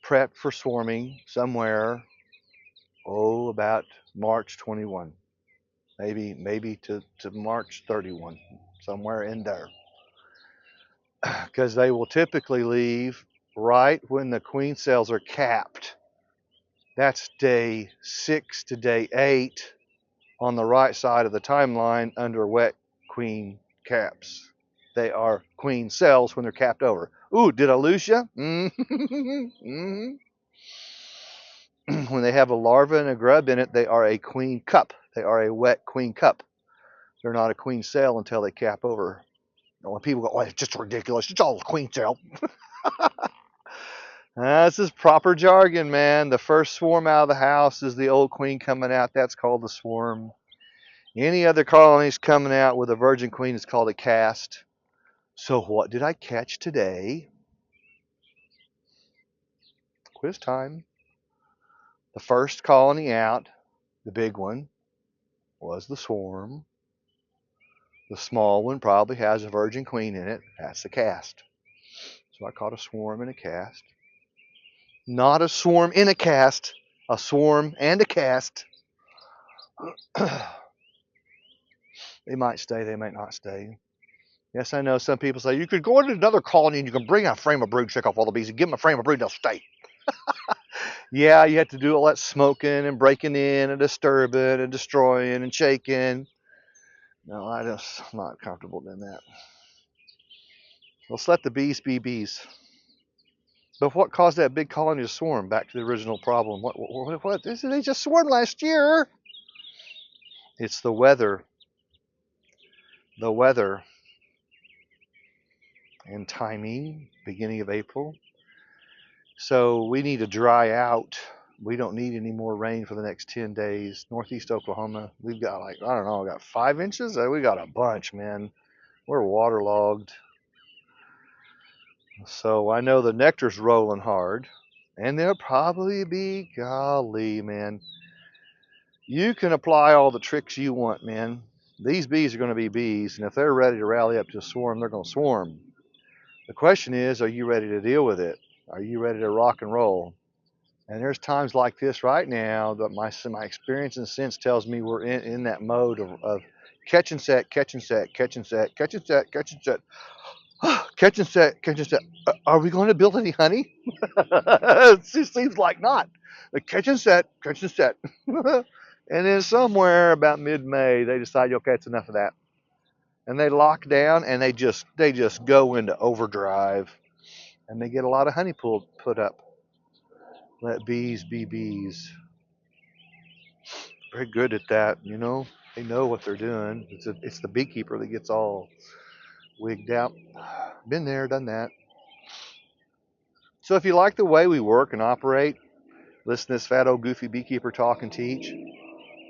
prep for swarming somewhere, about March 21. Maybe to March 31, somewhere in there. Because they will typically leave right when the queen cells are capped. That's day 6 to day 8 on the right side of the timeline under wet queen caps. They are queen cells when they're capped over. Ooh, did I lose you? Mm-hmm. When they have a larva and a grub in it, they are a queen cup. They are a wet queen cup. They're not a queen cell until they cap over. And when people go, oh, it's just ridiculous. It's all a queen cell. This is proper jargon, man. The first swarm out of the house is the old queen coming out. That's called the swarm. Any other colonies coming out with a virgin queen is called a cast. So what did I catch today? Quiz time. The first colony out, the big one, was the swarm. The small one probably has a virgin queen in it. That's the cast. So I caught a swarm and a cast. Not a swarm in a cast. A swarm and a cast. They might stay, they might not stay. Yes, I know some people say, you could go into another colony and you can bring a frame of brood, check off all the bees, and give them a frame of brood, they'll stay. Yeah, you have to do all that smoking and breaking in and disturbing and destroying and shaking. No, I'm not comfortable doing that. Let's let the bees be bees. But what caused that big colony to swarm? Back to the original problem. What? They just swarmed last year. It's the weather. The weather and timing, beginning of April. So we need to dry out. We don't need any more rain for the next 10 days. Northeast Oklahoma, we've got I don't know, got 5 inches? We got a bunch, man. We're waterlogged. So I know the nectar's rolling hard. And there'll probably be, golly, man. You can apply all the tricks you want, man. These bees are going to be bees. And if they're ready to rally up to a swarm, they're going to swarm. The question is, are you ready to deal with it? Are you ready to rock and roll? And there's times like this right now that my experience and sense tells me we're in that mode of catch and set, catch and set, catch and set, catch and set, catch and set, catch and set, catch and set. Are we going to build any honey? It just seems like not. Catch and set, catch and set. And then somewhere about mid-May, they decide, okay, it's enough of that. And they lock down and they just go into overdrive. And they get a lot of honey put up. Let bees be bees. Very good at that, you know. They know what they're doing. It's the beekeeper that gets all wigged out. Been there, done that. So if you like the way we work and operate, listen to this fat old goofy beekeeper talk and teach.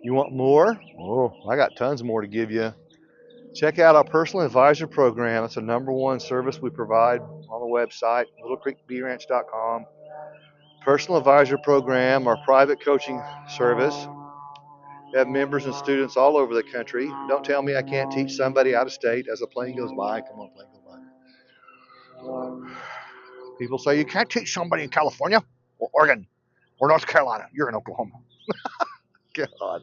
You want more? Oh, I got tons more to give you. Check out our personal advisor program. It's the #1 service we provide on the website, littlecreekbeeranch.com. Personal advisor program, our private coaching service. We have members and students all over the country. Don't tell me I can't teach somebody out of state as a plane goes by. Come on, plane go by. People say you can't teach somebody in California or Oregon or North Carolina. You're in Oklahoma. God.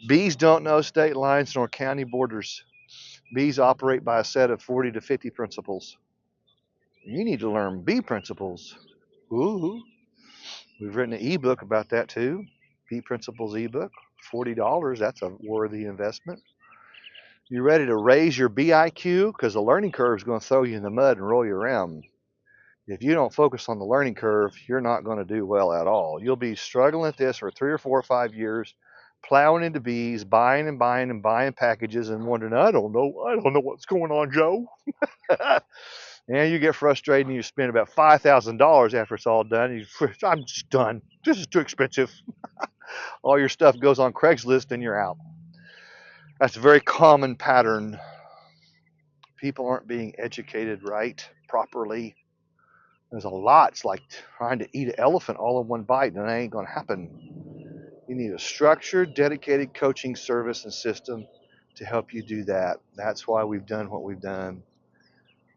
Bees don't know state lines nor county borders. Bees operate by a set of 40 to 50 principles. You need to learn bee principles. Ooh. We've written an ebook about that too. Bee Principles ebook. $40. That's a worthy investment. You ready to raise your bee IQ? Because the learning curve is going to throw you in the mud and roll you around. If you don't focus on the learning curve, you're not going to do well at all. You'll be struggling at this for 3 or 4 or 5 years, plowing into bees, buying and buying and buying packages and wondering, I don't know what's going on, Joe. And you get frustrated and you spend about $5,000 after it's all done. I'm just done. This is too expensive. All your stuff goes on Craigslist and you're out. That's a very common pattern. People aren't being educated right, properly. There's a lot. It's like trying to eat an elephant all in one bite, and that ain't going to happen. You need a structured, dedicated coaching service and system to help you do that. That's why we've done what we've done.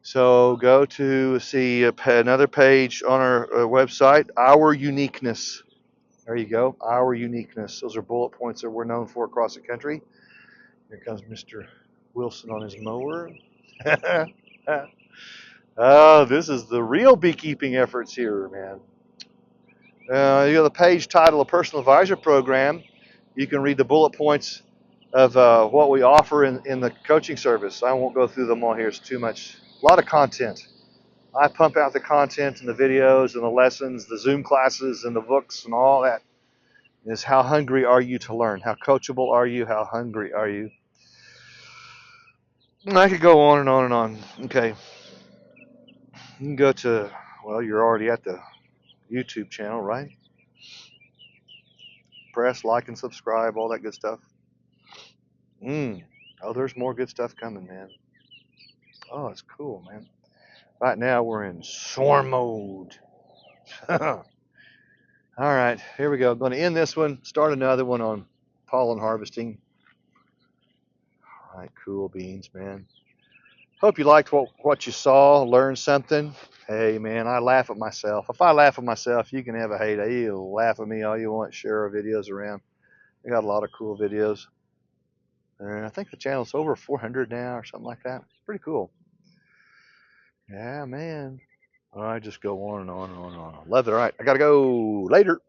So go to see another page on our website, Our Uniqueness. There you go, Our Uniqueness. Those are bullet points that we're known for across the country. Here comes Mr. Wilson on his mower. Oh, this is the real beekeeping efforts here, man. You got the page title, A Personal Advisor Program. You can read the bullet points of what we offer in the coaching service. I won't go through them all here. It's too much. A lot of content. I pump out the content and the videos and the lessons, the Zoom classes and the books and all that. Is how hungry are you to learn? How coachable are you? How hungry are you? I could go on and on and on. Okay. You can go to, well, you're already at the YouTube channel, right? Press, like, and subscribe, all that good stuff. Oh, there's more good stuff coming, man. Oh, it's cool, man. Right now we're in swarm mode. All right, here we go. I'm going to end this one, start another one on pollen harvesting. All right, cool beans, man. Hope you liked what you saw, learned something. Hey, man, I laugh at myself. If I laugh at myself, you can have a hate. You laugh at me all you want. Share our videos around. We got a lot of cool videos. And I think the channel's over 400 now or something like that. It's pretty cool. Yeah, man. I just go on and on and on and on. Love it. All right, I got to go. Later.